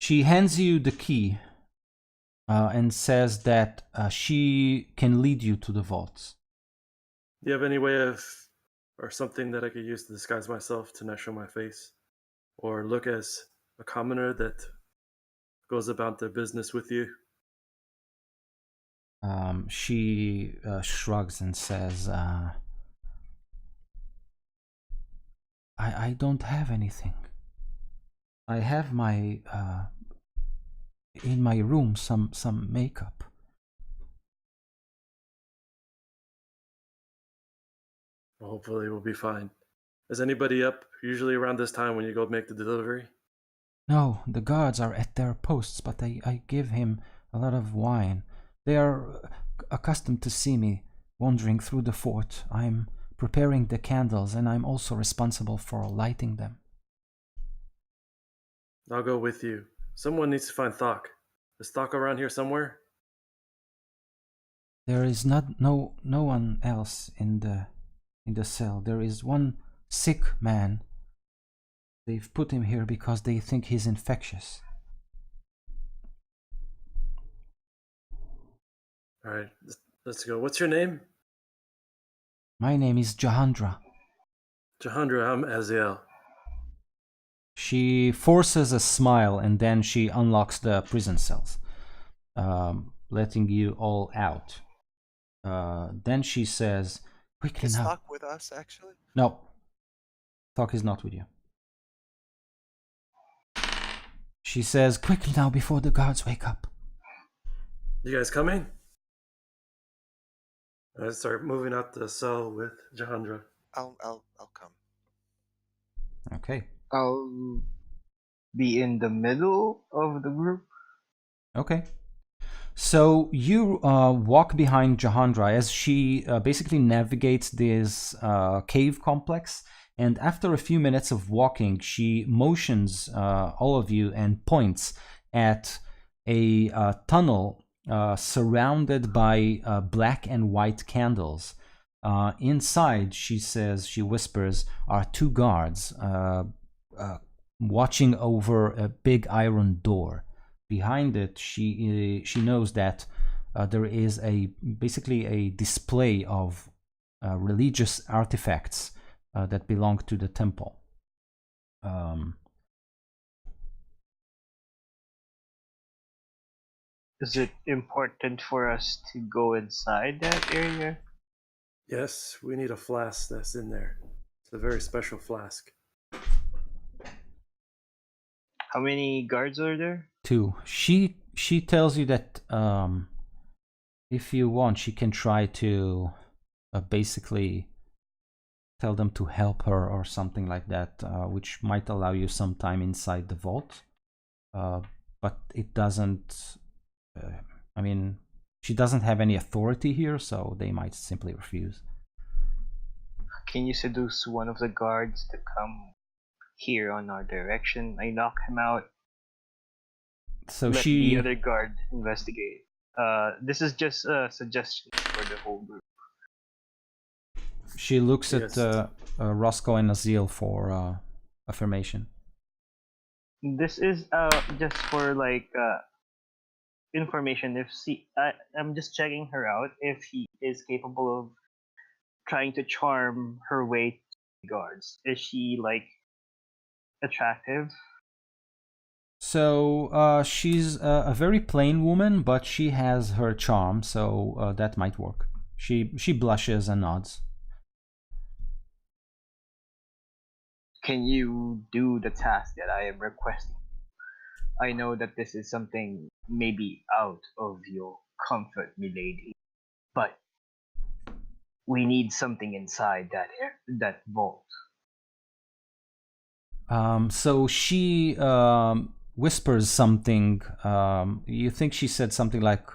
She hands you the key and says that she can lead you to the vaults. Do you have any way of, or something that I could use to disguise myself to not show my face? Or look as a commoner that goes about their business with you? She shrugs and says, I don't have anything. I have my in my room some makeup. Well, hopefully we'll be fine. Is anybody up usually around this time when you go make the delivery? No, the guards are at their posts, but I give him a lot of wine. They are accustomed to see me wandering through the fort. I'm preparing the candles, and I'm also responsible for lighting them. I'll go with you. Someone needs to find Thokk. Is Thokk around here somewhere? There is no one else in the cell. There is one sick man. They've put him here because they think he's infectious. All right, let's go. What's your name? My name is Jahandra. Jahandra, I'm Azael. She forces a smile and then she unlocks the prison cells, letting you all out. Then she says, quickly Is now. Thokk with us, actually? No, Thokk is not with you. She says, quickly now before the guards wake up. You guys coming? I start moving out the cell with Jahandra. I'll come. Okay. I'll be in the middle of the group. Okay. So you walk behind Jahandra as she basically navigates this cave complex. And after a few minutes of walking, she motions all of you and points at a tunnel surrounded by black and white candles. Inside, she whispers, are two guards watching over a big iron door. Behind it, she knows that there is basically a display of religious artifacts that belong to the temple. Is it important for us to go inside that area? Yes, we need a flask that's in there. It's a very special flask. How many guards are there? Two. She tells you that if you want, she can try to basically tell them to help her or something like that, which might allow you some time inside the vault. But it doesn't. I mean, she doesn't have any authority here, so they might simply refuse. Can you seduce one of the guards to come here on our direction? I knock him out. So Let she. the other guard investigate. This is just a suggestion for the whole group. She looks Yes. at Roscoe and Azael for affirmation. This is just for like information. I'm just checking her out if she is capable of trying to charm her way to the guards. Is she like attractive? So she's a very plain woman, but she has her charm, so that might work. She blushes and nods. Can you do the task that I am requesting? I know that this is something maybe out of your comfort, milady, but we need something inside that vault. So she whispers something. You think she said something like,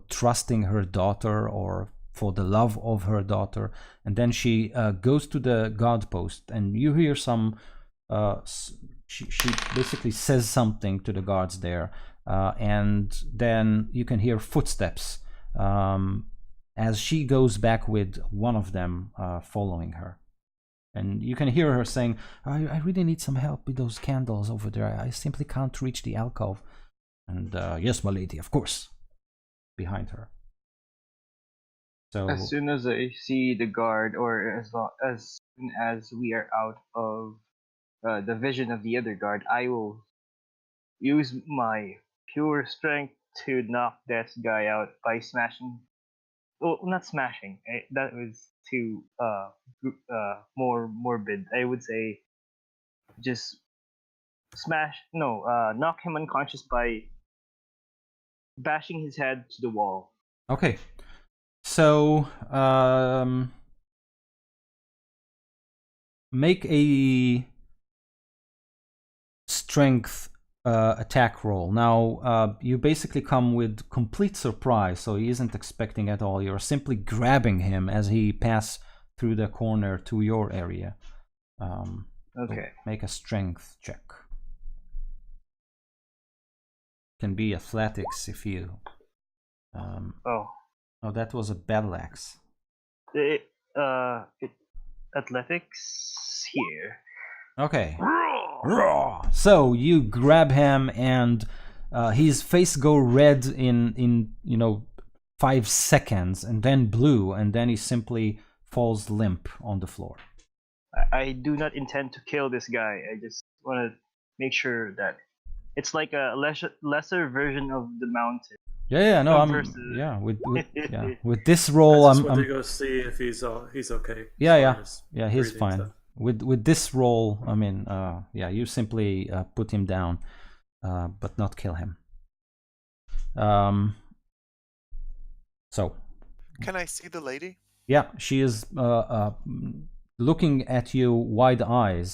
trusting her daughter or for the love of her daughter. And then she goes to the guard post, and you hear some. She basically says something to the guards there, and then you can hear footsteps as she goes back with one of them following her. And you can hear her saying, I really need some help with those candles over there. I simply can't reach the alcove. And yes, my lady, of course. Behind her. So As soon as I see the guard, or as soon as we are out of the vision of the other guard, I will use my pure strength to knock that guy out by smashing. Well, not smashing. That was too more morbid. I would say just smash. No, knock him unconscious by bashing his head to the wall. okay. So make a strength attack roll. Now you basically come with complete surprise, so he isn't expecting at all. You're simply grabbing him as he passes through the corner to your area. Okay. So make a strength check. Can be athletics if you. Oh, that was a battle axe. Athletics here. Okay. So you grab him, and his face go red in 5 seconds, and then blue, and then he simply falls limp on the floor. I do not intend to kill this guy. I just want to make sure that it's like a lesser version of the mountain. Yeah, no, with this roll, I just wanted to go see if he's okay. Yeah, he's breathing fine. stuff. With this roll, I mean, you simply put him down, but not kill him. So. Can I see the lady? Yeah, she is looking at you wide-eyed,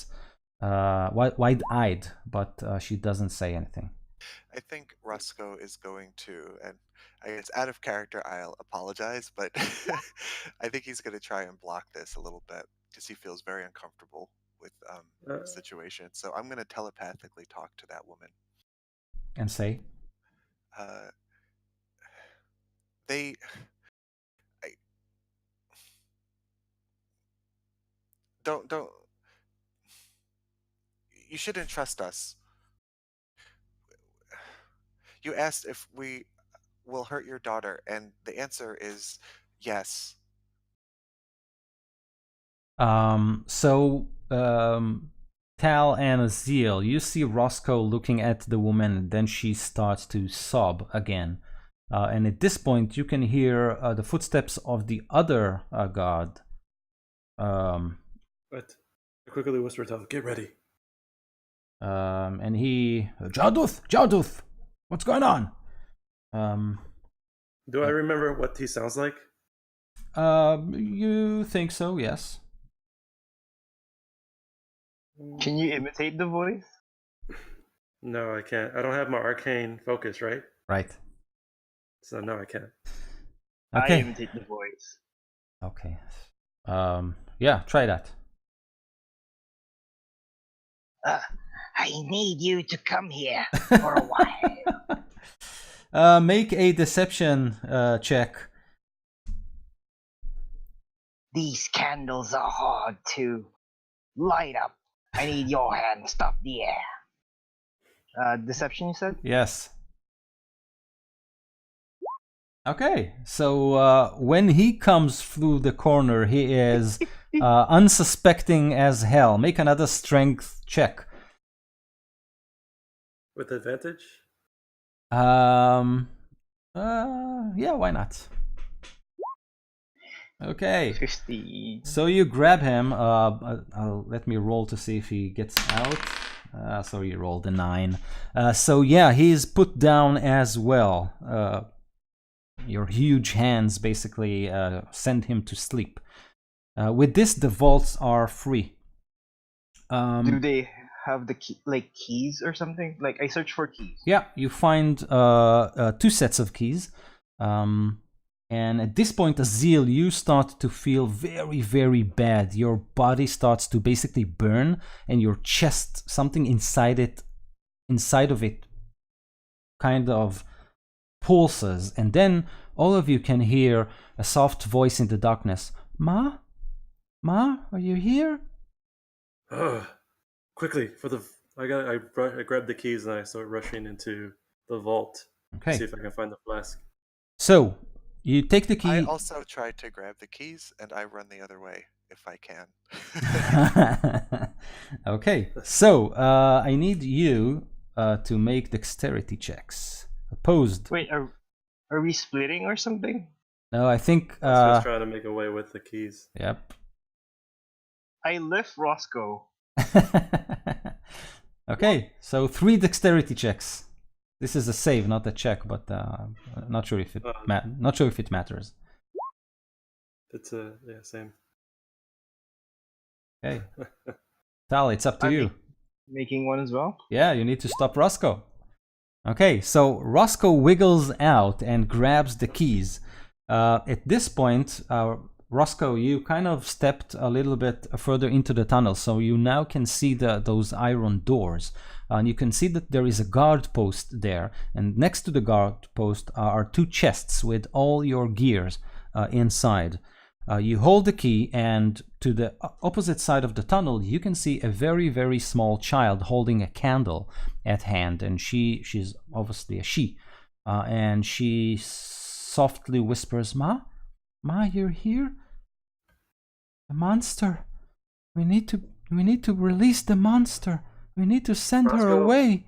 but she doesn't say anything. I think Roscoe is going to, and I guess out of character, I'll apologize, but I think he's going to try and block this a little bit because he feels very uncomfortable with the situation. So I'm going to telepathically talk to that woman. And say? Don't. You shouldn't trust us. You asked if we will hurt your daughter, and the answer is yes. So Tal and Azael, you see Roscoe looking at the woman, and then she starts to sob again. And at this point, you can hear the footsteps of the other guard. But I quickly whisper to him, "Get ready." And he, Jarduth, what's going on? Do I remember what he sounds like? You think so? Yes. Can you imitate the voice? No, I can't. I don't have my arcane focus, right? Right. So no, I can't. Okay. I imitate the voice. Okay. Yeah, try that. I need you to come here for a while. Make a deception check. These candles are hard to light up. I need your hand to stop the air. Deception, you said? Yes. Okay, so when he comes through the corner, he is unsuspecting as hell. Make another strength check. With advantage? Yeah, why not? Okay. 50. So you grab him. Let me roll to see if he gets out. So you rolled a 9. So yeah, he's put down as well. Your huge hands basically send him to sleep. With this, the vaults are free. Do they have the key, like keys or something? Like I search for keys. Yeah, you find 2 sets of keys. And at this point, Azael, you start to feel very, very bad. Your body starts to basically burn, and your chest, something inside of it, kind of pulses. And then all of you can hear a soft voice in the darkness. Ma? Ma, are you here? Quickly, I grabbed the keys and I start rushing into the vault to see Okay. if I can find the flask. So, you take the key. I also try to grab the keys, and I run the other way if I can. Okay. So, I need you to make dexterity checks. Opposed. Wait, are we splitting or something? No, I think. I was just trying to make away with the keys. Yep. I lift Roscoe. Okay, so 3 dexterity checks. This is a save, not a check, but not sure if it matters. It's same. Okay, Tal, it's up to you. Making one as well. Yeah, you need to stop Roscoe. Okay, so Roscoe wiggles out and grabs the keys. At this point, Roscoe, you kind of stepped a little bit further into the tunnel, so you now can see those iron doors. And you can see that there is a guard post there, and next to the guard post are 2 chests with all your gears inside. You hold the key, and to the opposite side of the tunnel, you can see a very, very small child holding a candle at hand, and she's obviously a she, and she softly whispers, Ma, you're here? The monster. We need to release the monster. We need to send her Roscoe, away.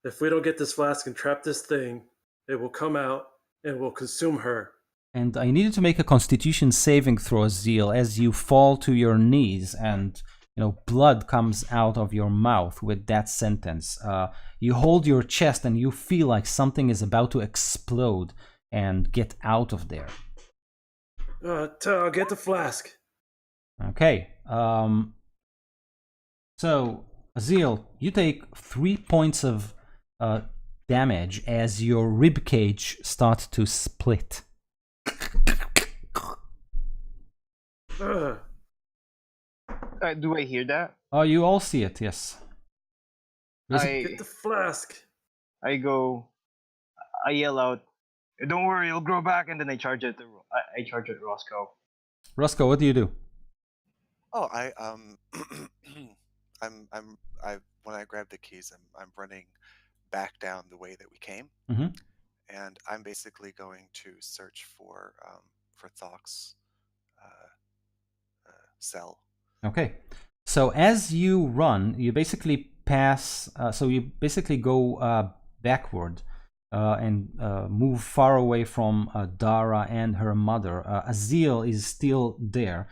If we don't get this flask and trap this thing, it will come out and will consume her. And I needed to make a Constitution saving throw, Azael, as you fall to your knees, and blood comes out of your mouth with that sentence. You hold your chest, and you feel like something is about to explode and get out of there. I'll get the flask. Okay. So, Azael, you take 3 points of damage as your ribcage starts to split. Do I hear that? Oh, you all see it, yes. Get the flask. I yell out, "Don't worry, it'll grow back," and then I charge at Roscoe. Roscoe, what do you do? Oh, when I grab the keys, I'm running back down the way that we came, and I'm basically going to search for Thokk's cell. Okay, so as you run, you basically pass. So you basically go backward and move far away from Dara and her mother. Azael is still there.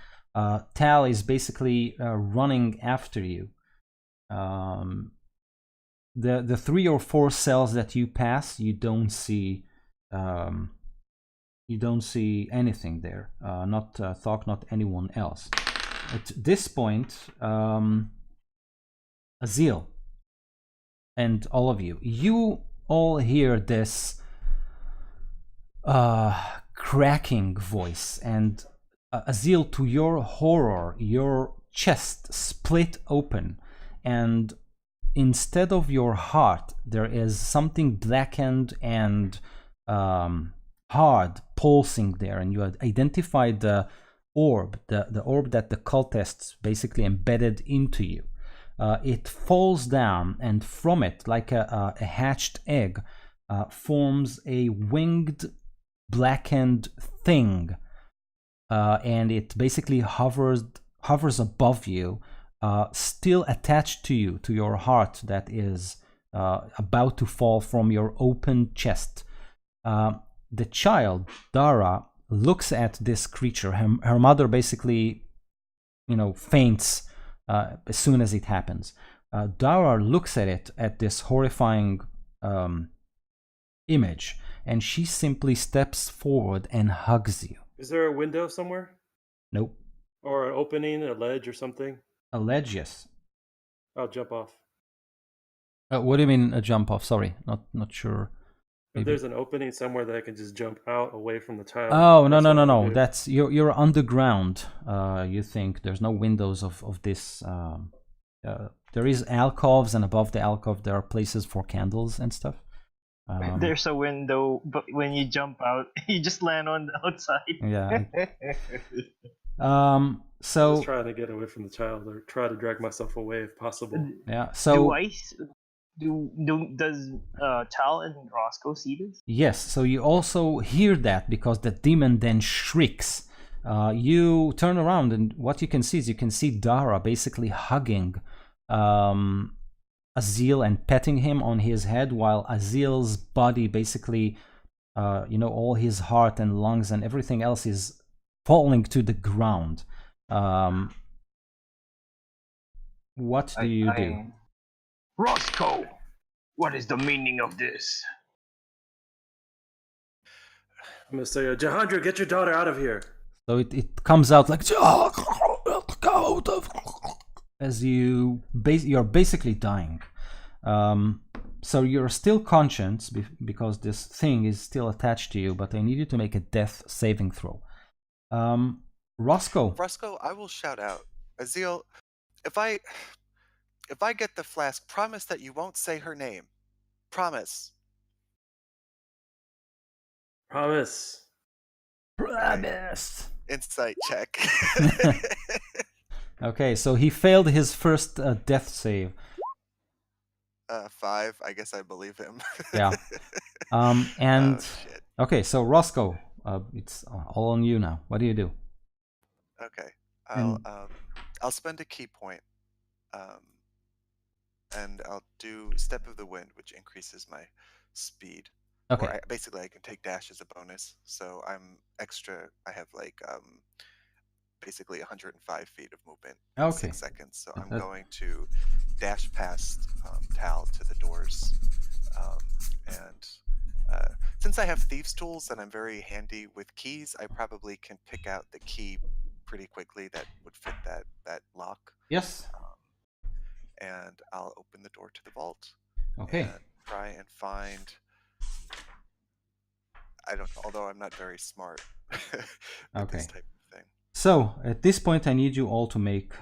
Tal is basically running after you. The 3 or 4 cells that you pass, you don't see anything there. Not Thokk, not anyone else. At this point, Azael and all of you all hear this cracking voice, and Azael, to your horror, your chest split open, and instead of your heart, there is something blackened and hard pulsing there, and you had identified the orb, the orb that the cultists basically embedded into you. It falls down, and from it, like a hatched egg, forms a winged, blackened thing, and it basically hovers above you, still attached to you, to your heart that is about to fall from your open chest. The child, Dara, looks at this creature. Her mother basically, faints as soon as it happens. Dara looks at it, at this horrifying image, and she simply steps forward and hugs you. Is there a window somewhere? Nope. Or an opening, a ledge or something? A ledge, yes. I'll jump off. What do you mean a jump off? Sorry, not sure. If there's an opening somewhere that I can just jump out away from the child. Oh, no, that's no, what no, I no. would do. That's you're underground. You think there's no windows of this. There is alcoves, and above the alcove there are places for candles and stuff. There's a window, but when you jump out, you just land on the outside. Yeah. I'm So just trying to get away from the child, or try to drag myself away if possible. yeah. Do So I does Tal and Roscoe see this? yes. So you also hear that because the demon then shrieks. You turn around, and what you can see is you can see Dara basically hugging Azael and petting him on his head, while Azael's body basically, all his heart and lungs and everything else is falling to the ground. What do you do? Roscoe, what is the meaning of this? I'm gonna say, Jahandra, get your daughter out of here. So it comes out like as you're basically dying. So you're still conscious because this thing is still attached to you, but I need you to make a death saving throw. Roscoe. Roscoe, I will shout out. Azael, if I get the flask, promise that you won't say her name. Promise. Promise. Promise. Insight check. Okay, so he failed his first death save. 5. I guess I believe him. Yeah. And Oh, shit. okay, so Roscoe, it's all on you now. What do you do? Okay. And- I'll spend a key point. And I'll do Step of the Wind, which increases my speed. Okay. Or basically, I can take dash as a bonus, so I'm extra. I have like basically 105 feet of movement in Okay. 6 seconds. So I'm That- going to dash past Tal to the doors, and since I have thieves' tools and I'm very handy with keys, I probably can pick out the key pretty quickly that would fit that lock. Yes. And I'll open the door to the vault. Okay. And try and find. I don't know, although I'm not very smart with Okay. this type of thing. So at this point, I need you all to make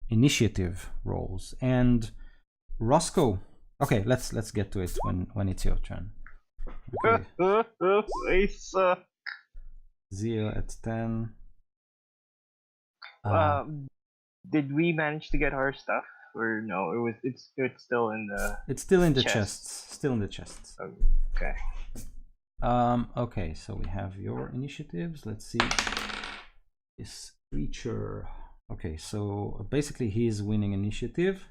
initiative rolls. And Roscoe. Okay, let's get to it when it's your turn. Okay. I suck. 0 at 10. Did we manage to get our stuff, or no? It's still in the. It's still in the chest. chests. Still in the chests. Okay. Okay, so we have your initiatives. Let's see. This creature. Okay, so basically he's winning initiative.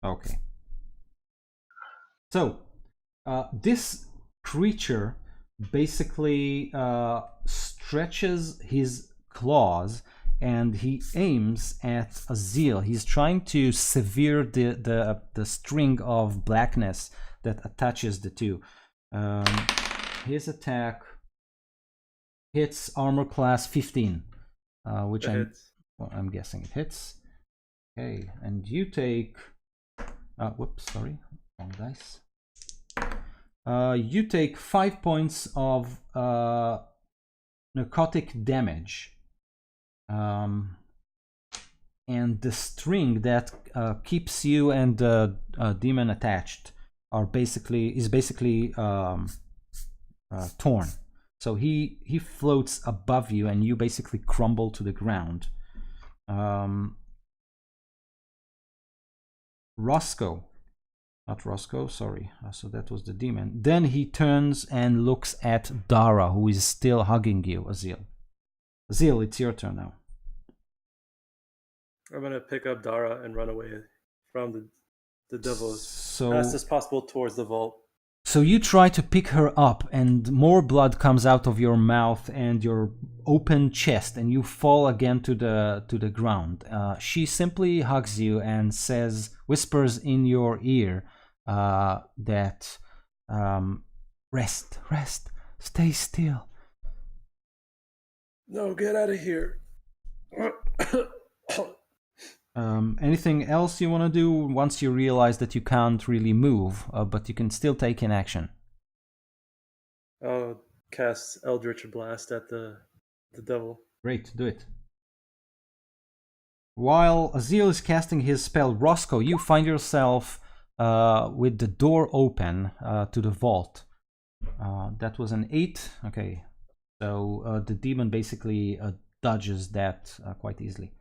Okay. So this creature basically stretches his claws and he aims at Azael. He's trying to sever the string of blackness that attaches the two. His attack hits armor class 15, which I'm guessing it hits. Okay, and you take. Whoops, sorry, wrong dice. You take 5 points of narcotic damage. And the string that keeps you and the demon attached is basically torn. So he floats above you, and you basically crumble to the ground. Roscoe, not Roscoe, sorry. So that was the demon. Then he turns and looks at Dara, who is still hugging you, Azael. Azael, it's your turn now. I'm gonna pick up Dara and run away from the devil as So fast as possible towards the vault. So you try to pick her up, and more blood comes out of your mouth and your open chest, and you fall again to the ground. She simply hugs you and whispers in your ear that rest, stay still. No, get out of here. Anything else you want to do once you realize that you can't really move, but you can still take an action? I'll cast Eldritch Blast at the devil. Great, do it. While Azael is casting his spell, Roscoe, you find yourself with the door open to the vault. That was an 8. Okay, so the demon basically dodges that quite easily.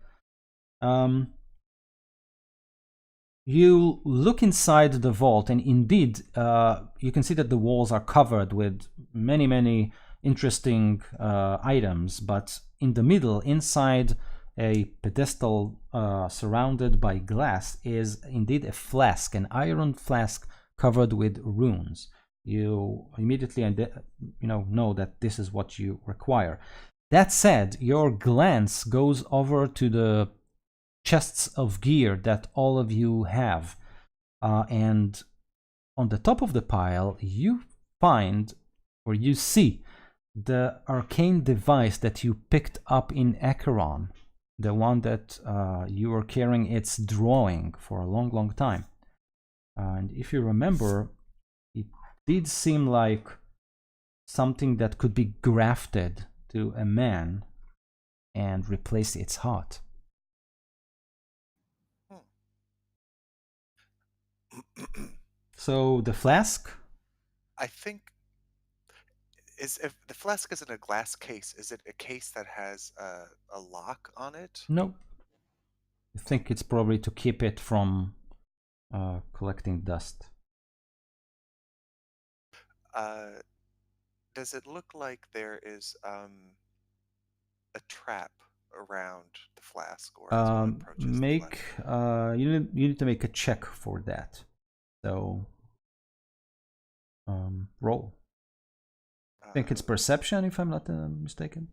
You look inside the vault, and indeed, you can see that the walls are covered with many interesting items, but in the middle, inside a pedestal surrounded by glass, is indeed a flask, an iron flask covered with runes. You immediately know that this is what you require. That said, your glance goes over to the chests of gear that all of you have, and on the top of the pile you find, or you see, the arcane device that you picked up in Acheron, the one that you were carrying its drawing for a long time. And if you remember, it did seem like something that could be grafted to a man and replace its heart. So the flask? I think if the flask is in a glass case, is it a case that has a lock on it? No. I think it's probably to keep it from collecting dust. Does it look like there is a trap around the flask, or as one approaches the flask? You need to make a check for that. So roll. I think it's perception, if I'm not mistaken.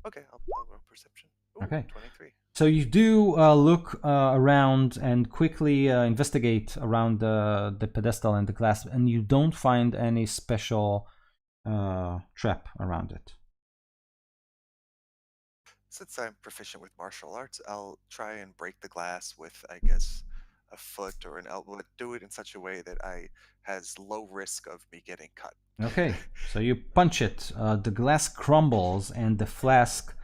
Okay, I'll roll perception. Ooh, Okay. 23. So you do look around and quickly investigate around the pedestal and the glass, and you don't find any special trap around it. Since I'm proficient with martial arts, I'll try and break the glass with, I guess, a foot or an elbow. Do it in such a way that has low risk of me getting cut. Okay, so you punch it. The glass crumbles, and the flask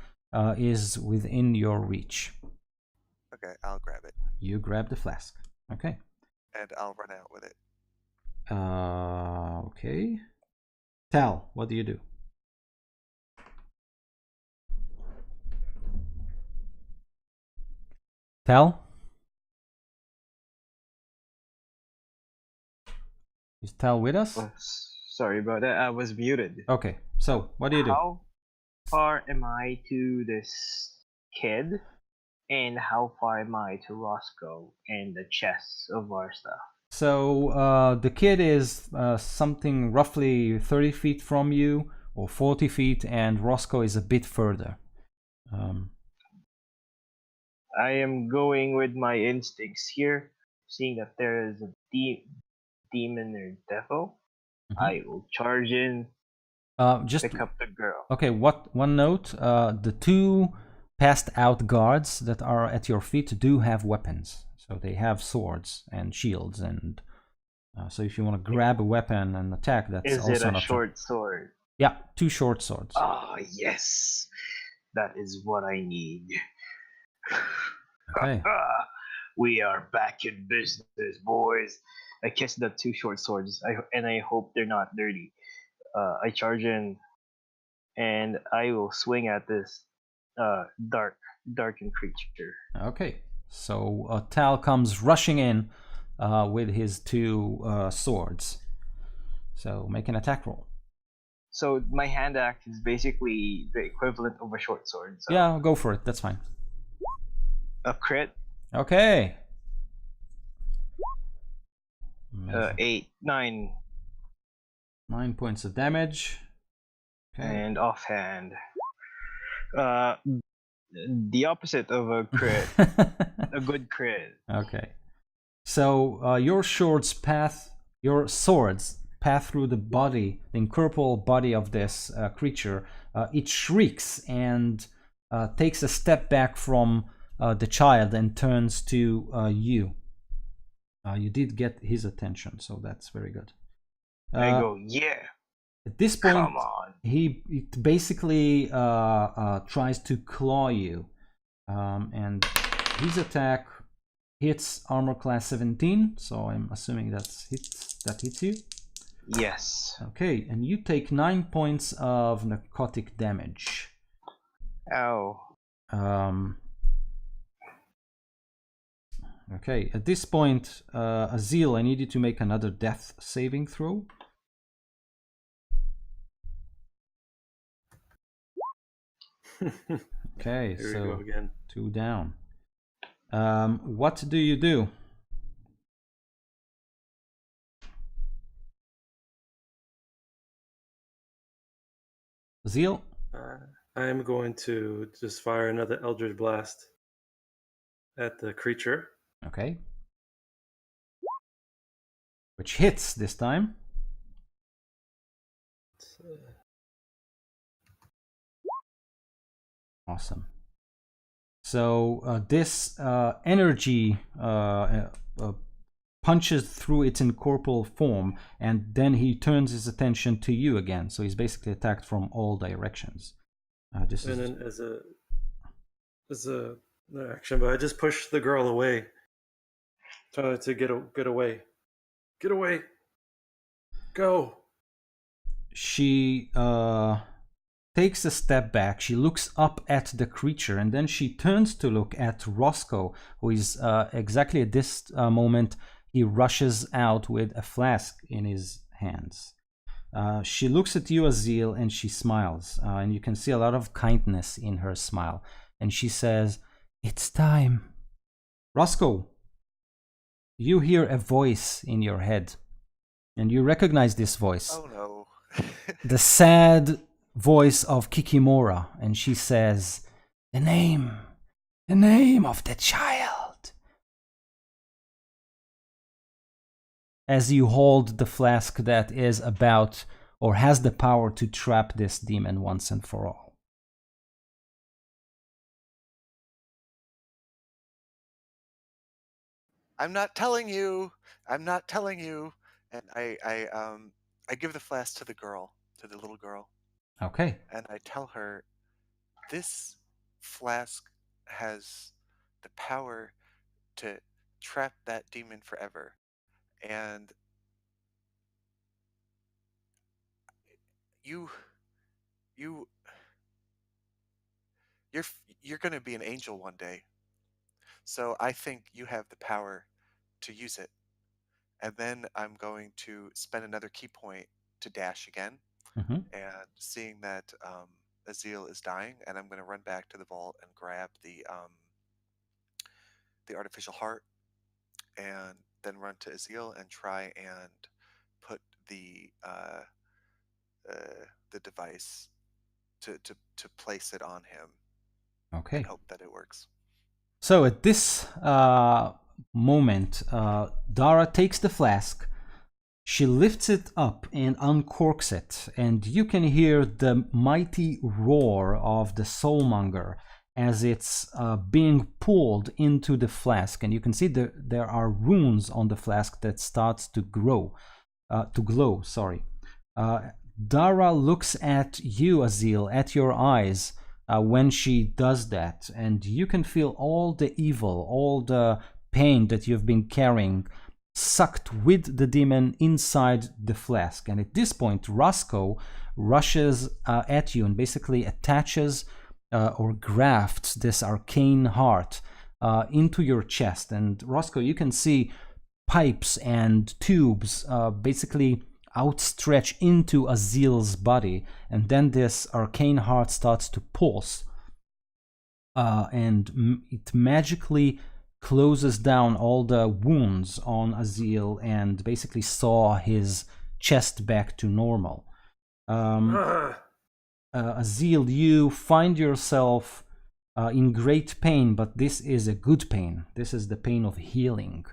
is within your reach. Okay, I'll grab it. You grab the flask. Okay. And I'll run out with it. Okay. Tal, what do you do? Tal? Is Tal with us? Sorry about that. I was muted. Okay, so what do you do? How far am I to this kid? And how far am I to Roscoe and the chests of our stuff? So the kid is something roughly 30 feet from you, or 40 feet, and Roscoe is a bit further. I am going with my instincts here, seeing that there is a demon or devil. Mm-hmm. I will charge in, just pick up the girl. Okay, one note, the two passed out guards that are at your feet do have weapons. So they have swords and shields, and so if you want to grab a weapon and attack, that's is also it an a option. short sword? Yeah, 2 short swords. Ah, yes. That is what I need. Okay. We are back in business, boys. I kiss the 2 short swords, and I hope they're not dirty. I charge in, and I will swing at this darkened creature. Okay, so Tal comes rushing in with his 2 swords. So make an attack roll. So my hand axe is basically the equivalent of a short sword. So Yeah, go for it. That's fine. a crit. Okay. 8, 9. 9 points of damage. Okay. And offhand. The opposite of a crit. A good crit. Okay. So your swords path through the body, the incorporeal body of this creature. It shrieks, and takes a step back from the child and turns to you. You did get his attention, so that's very good. I go, yeah, At this point, come on. it basically tries to claw you, and his attack hits armor class 17. So I'm assuming that hits you. Yes. Okay, and you take 9 points of necrotic damage. Ow. Okay, at this point, Azael, I need you to make another death saving throw. Okay, Here so we go again. 2 down. What do you do? Azael? I am going to just fire another Eldritch Blast at the creature. Okay. Which hits this time. Awesome. So this energy punches through its incorporeal form, and then he turns his attention to you again. So he's basically attacked from all directions. Then as a action, but I just push the girl away, trying to get away. Get away! Go! She takes a step back. She looks up at the creature, and then she turns to look at Roscoe, who is exactly at this moment. He rushes out with a flask in his hands. She looks at you, Azael, and she smiles. And you can see a lot of kindness in her smile. And she says, "It's time." Roscoe, you hear a voice in your head. And you recognize this voice. Oh no. The sad voice of Kikimora. And she says, the name of the child. As you hold the flask that is about or has the power to trap this demon once and for all. I'm not telling you. I'm not telling you. And I give the flask to the girl, to the little girl, Okay. and I tell her, this flask has the power to trap that demon forever, and you're going to be an angel one day. So I think you have the power to use it. And then I'm going to spend another key point to dash again. Mm-hmm. And seeing that Azael is dying, and I'm going to run back to the vault and grab the artificial heart, and then run to Azael and try and put the device to place it on him. Okay. And hope that it works. So at this moment, Dara takes the flask, she lifts it up and uncorks it, and you can hear the mighty roar of the soulmonger as it's being pulled into the flask, and you can see there are runes on the flask that starts to glow. Dara looks at you, Azael, at your eyes. When she does that, and you can feel all the evil, all the pain that you've been carrying sucked with the demon inside the flask. And at this point, Roscoe rushes at you and basically attaches or grafts this arcane heart into your chest. And Roscoe, you can see pipes and tubes basically outstretch into Azael's body, and then this arcane heart starts to pulse, and it magically closes down all the wounds on Azael and basically saw his chest back to normal. Azael, you find yourself in great pain, but this is a good pain. This is the pain of healing.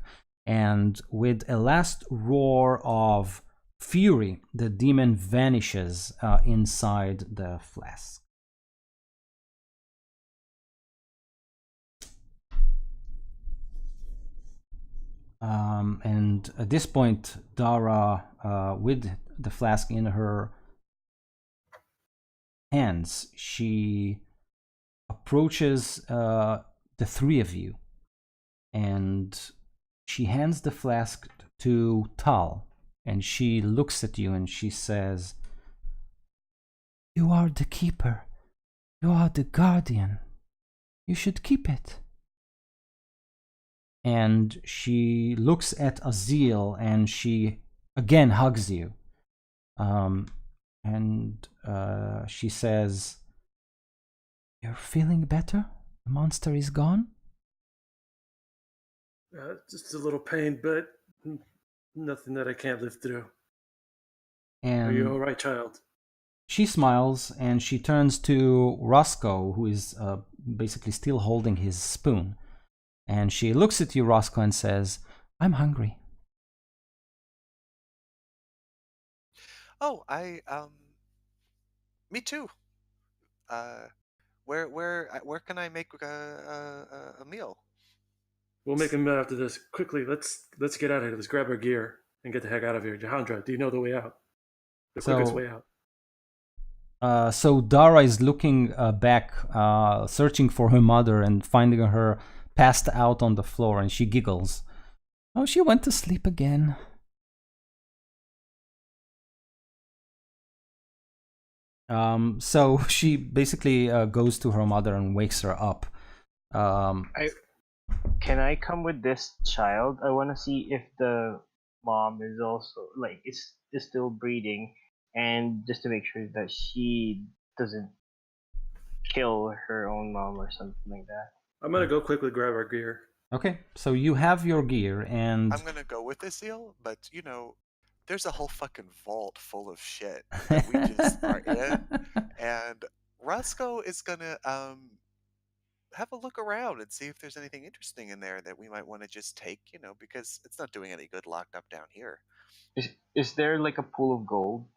And with a last roar of fury, the demon vanishes inside the flask. And at this point, Dara, with the flask in her hands, she approaches the three of you, and she hands the flask to Tal, and she looks at you and she says, "You are the keeper. You are the guardian. You should keep it." And she looks at Azael and she again hugs you. And she says, "You're feeling better? The monster is gone?" Just a little pain, but nothing that I can't live through. Are you all And right, child? she smiles and she turns to Roscoe, who is basically still holding his spoon. And she looks at you, Roscoe, and says, "I'm hungry." Oh, me too. Where can I make a meal? We'll make a meal after this. Quickly, let's get out of here. Let's grab our gear and get the heck out of here. Jahandra, do you know the way out? The quickest way out. So Dara is looking back, searching for her mother and finding her passed out on the floor, and she giggles. "Oh, she went to sleep again." So she basically goes to her mother and wakes her up. Can I come with this child? I want to see if the mom is also like is still breathing, and just to make sure that she doesn't kill her own mom or something like that. I'm gonna go quickly grab our gear. Okay, so you have your gear, and I'm gonna go with this deal, but you know, there's a whole fucking vault full of shit that we just are in, and Roscoe is gonna have a look around and see if there's anything interesting in there that we might want to just take, you know, because it's not doing any good locked up down here. Is there like a pool of gold?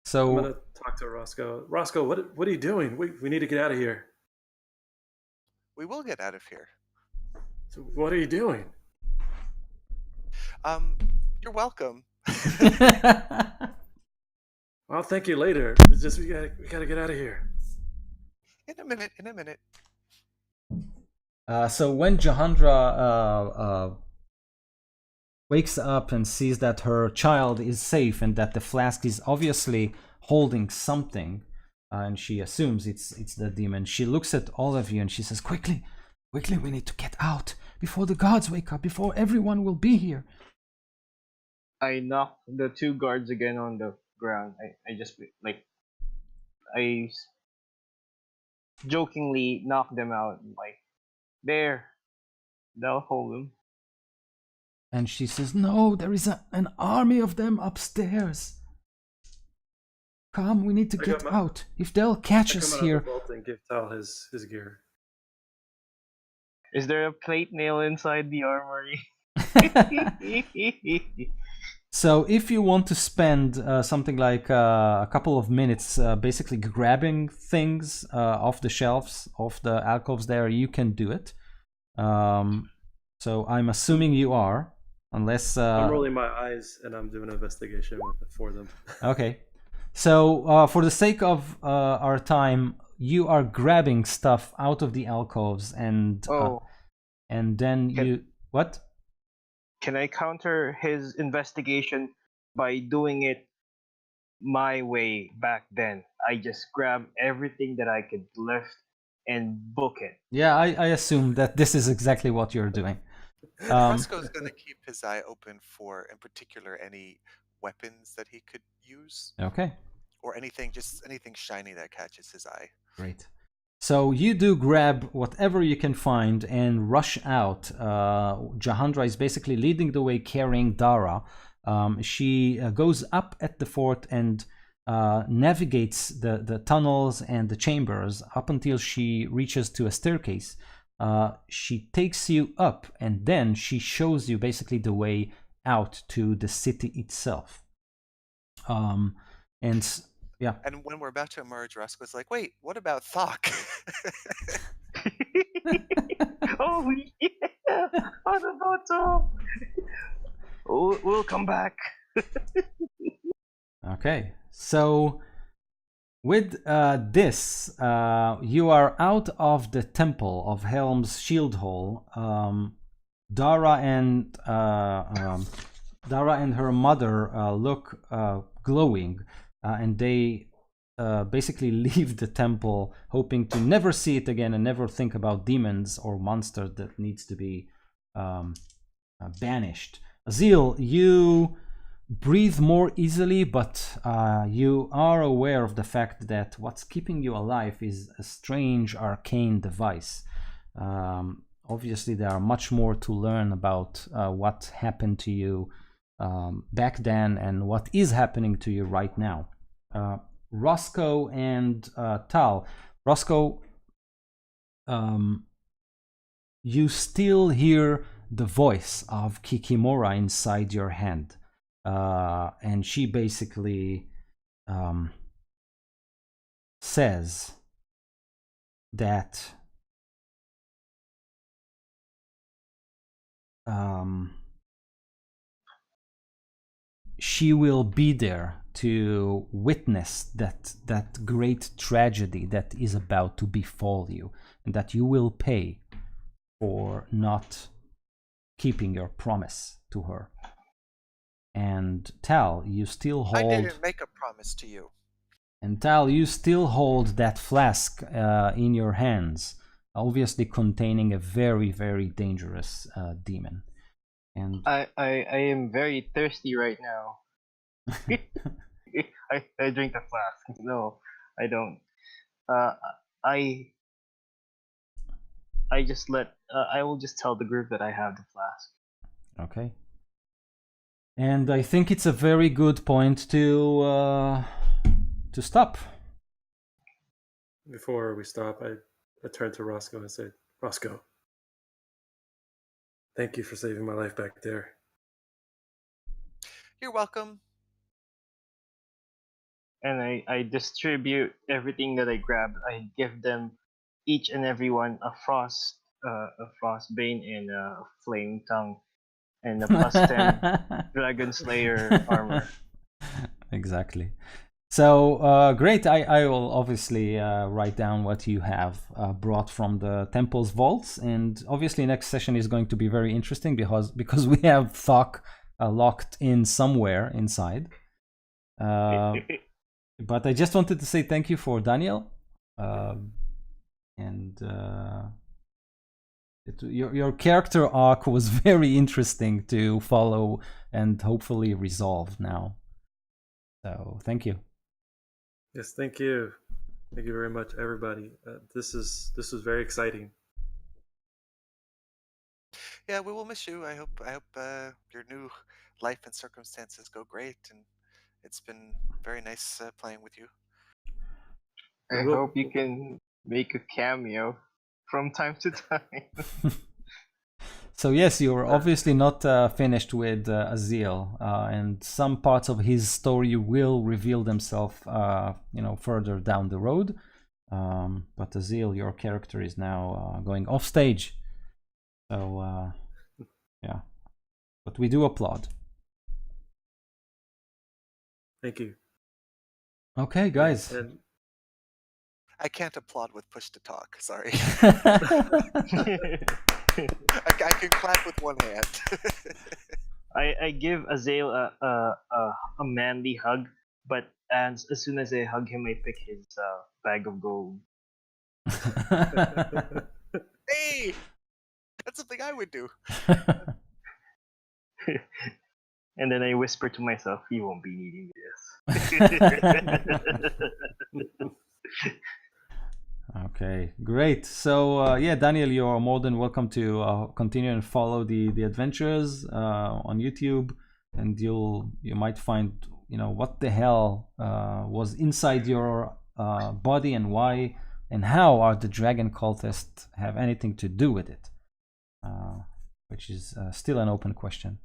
So I'm gonna talk to Roscoe. Roscoe, what are you doing? We need to get out of here. We will get out of here. So what are you doing? You're welcome. I'll thank you later. It's just we gotta get out of here. In a minute. So when Jahandra wakes up and sees that her child is safe and that the flask is obviously holding something, and she assumes it's the demon, she looks at all of you and she says, quickly, we need to get out before the guards wake up, before everyone will be here." I knock the two guards again on the ground. I just like I jokingly knock them out, like, there, they'll hold them. And she says, "No, there is an army of them upstairs. Come, we need to get out. If they'll catch us here." Come out of the vault and give Tal his gear. Is there a plate mail inside the armory? So if you want to spend something like a couple of minutes basically grabbing things off the shelves, off the alcoves there, you can do it. So I'm assuming you are, unless... I'm rolling my eyes and I'm doing an investigation for them. Okay. So for the sake of our time, you are grabbing stuff out of the alcoves and then what? Can I counter his investigation by doing it my way back then? I just grab everything that I could lift and book it. Yeah, I assume that this is exactly what you're doing. Roscoe's going to keep his eye open for, in particular, any weapons that he could use. Okay. Or anything shiny that catches his eye. Great. So you do grab whatever you can find and rush out. Jahandra is basically leading the way, carrying Dara. She goes up at the fort and navigates the tunnels and the chambers up until she reaches to a staircase. She takes you up and then she shows you basically the way out to the city itself. Yeah. And when we're about to emerge, Roscoe's like, wait, what about Thokk? Oh, yeah! What about will come back. Okay, so with this, you are out of the temple of Helm's Shield Hall. Dara and her mother look glowing, and they basically leave the temple, hoping to never see it again and never think about demons or monsters that needs to be banished. Azael, you breathe more easily, but you are aware of the fact that what's keeping you alive is a strange arcane device. Obviously, there are much more to learn about what happened to you back then and what is happening to you right now. Roscoe and Tal. Roscoe, you still hear the voice of Kikimora inside your hand. And she basically says that she will be there to witness that great tragedy that is about to befall you, and that you will pay for not keeping your promise to her. And Tal, you still hold... I didn't make a promise to you. And Tal, you still hold that flask in your hands, obviously containing a very, very dangerous demon. And I am very thirsty right now. I drink the flask. No, I don't. I just let. I will just tell the group that I have the flask. Okay. And I think it's a very good point to stop. Before we stop, I turned to Roscoe and said, Roscoe, thank you for saving my life back there. You're welcome. And I distribute everything that I grabbed. I give them each and every one a frost bane and a flame tongue and a plus 10 dragon slayer armor. Exactly. So great. I will obviously write down what you have brought from the temple's vaults, and obviously next session is going to be very interesting because we have Thokk locked in somewhere inside. But I just wanted to say thank you for Daniel, and your character arc was very interesting to follow and hopefully resolve now. So thank you. Yes, thank you. Thank you very much, everybody. This was very exciting. Yeah, we will miss you. I hope your new life and circumstances go great, and it's been very nice playing with you. I hope you can make a cameo from time to time. So yes, you are obviously not finished with Azael, and some parts of his story will reveal themselves, further down the road. But Azael, your character is now going off stage. So yeah, but we do applaud. Thank you. Okay, guys. And I can't applaud with push to talk. Sorry. I can clap with one hand. I give Azael a manly hug, but as soon as I hug him, I pick his bag of gold. Hey, that's something I would do. And then I whisper to myself, "You won't be needing this." Okay, great. So yeah, Daniel, you're more than welcome to continue and follow the adventures on YouTube, and you might find what the hell was inside your body, and why and how are the dragon cultists have anything to do with it, which is still an open question.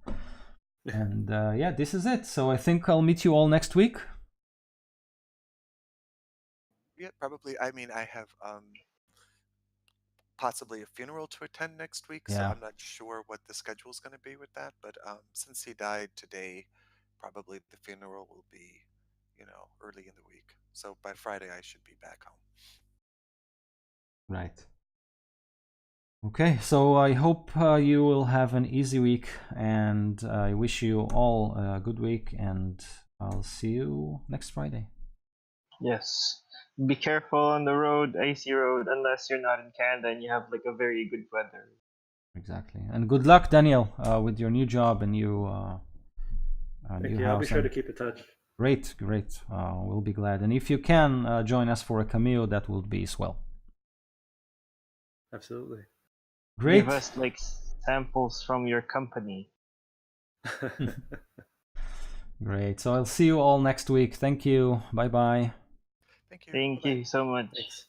And yeah, this is it. So I think I'll meet you all next week. Yeah, probably. I mean, I have possibly a funeral to attend next week, so Yeah. I'm not sure what the schedule is going to be with that. But since he died today, probably the funeral will be, early in the week. So by Friday, I should be back home. Right. Okay, so I hope you will have an easy week, and I wish you all a good week, and I'll see you next Friday. Yes. Be careful on the road, icy road, unless you're not in Canada and you have like a very good weather. Exactly. And good luck, Daniel, with your new job and new Thank new you. I'll be house. sure to And keep in touch. great. We'll be glad. And if you can join us for a cameo, that would be swell. Absolutely. Great. Give us like samples from your company. Great. So I'll see you all next week. Thank you. Bye bye. Thank you. Thank Bye-bye. you so much. Thanks.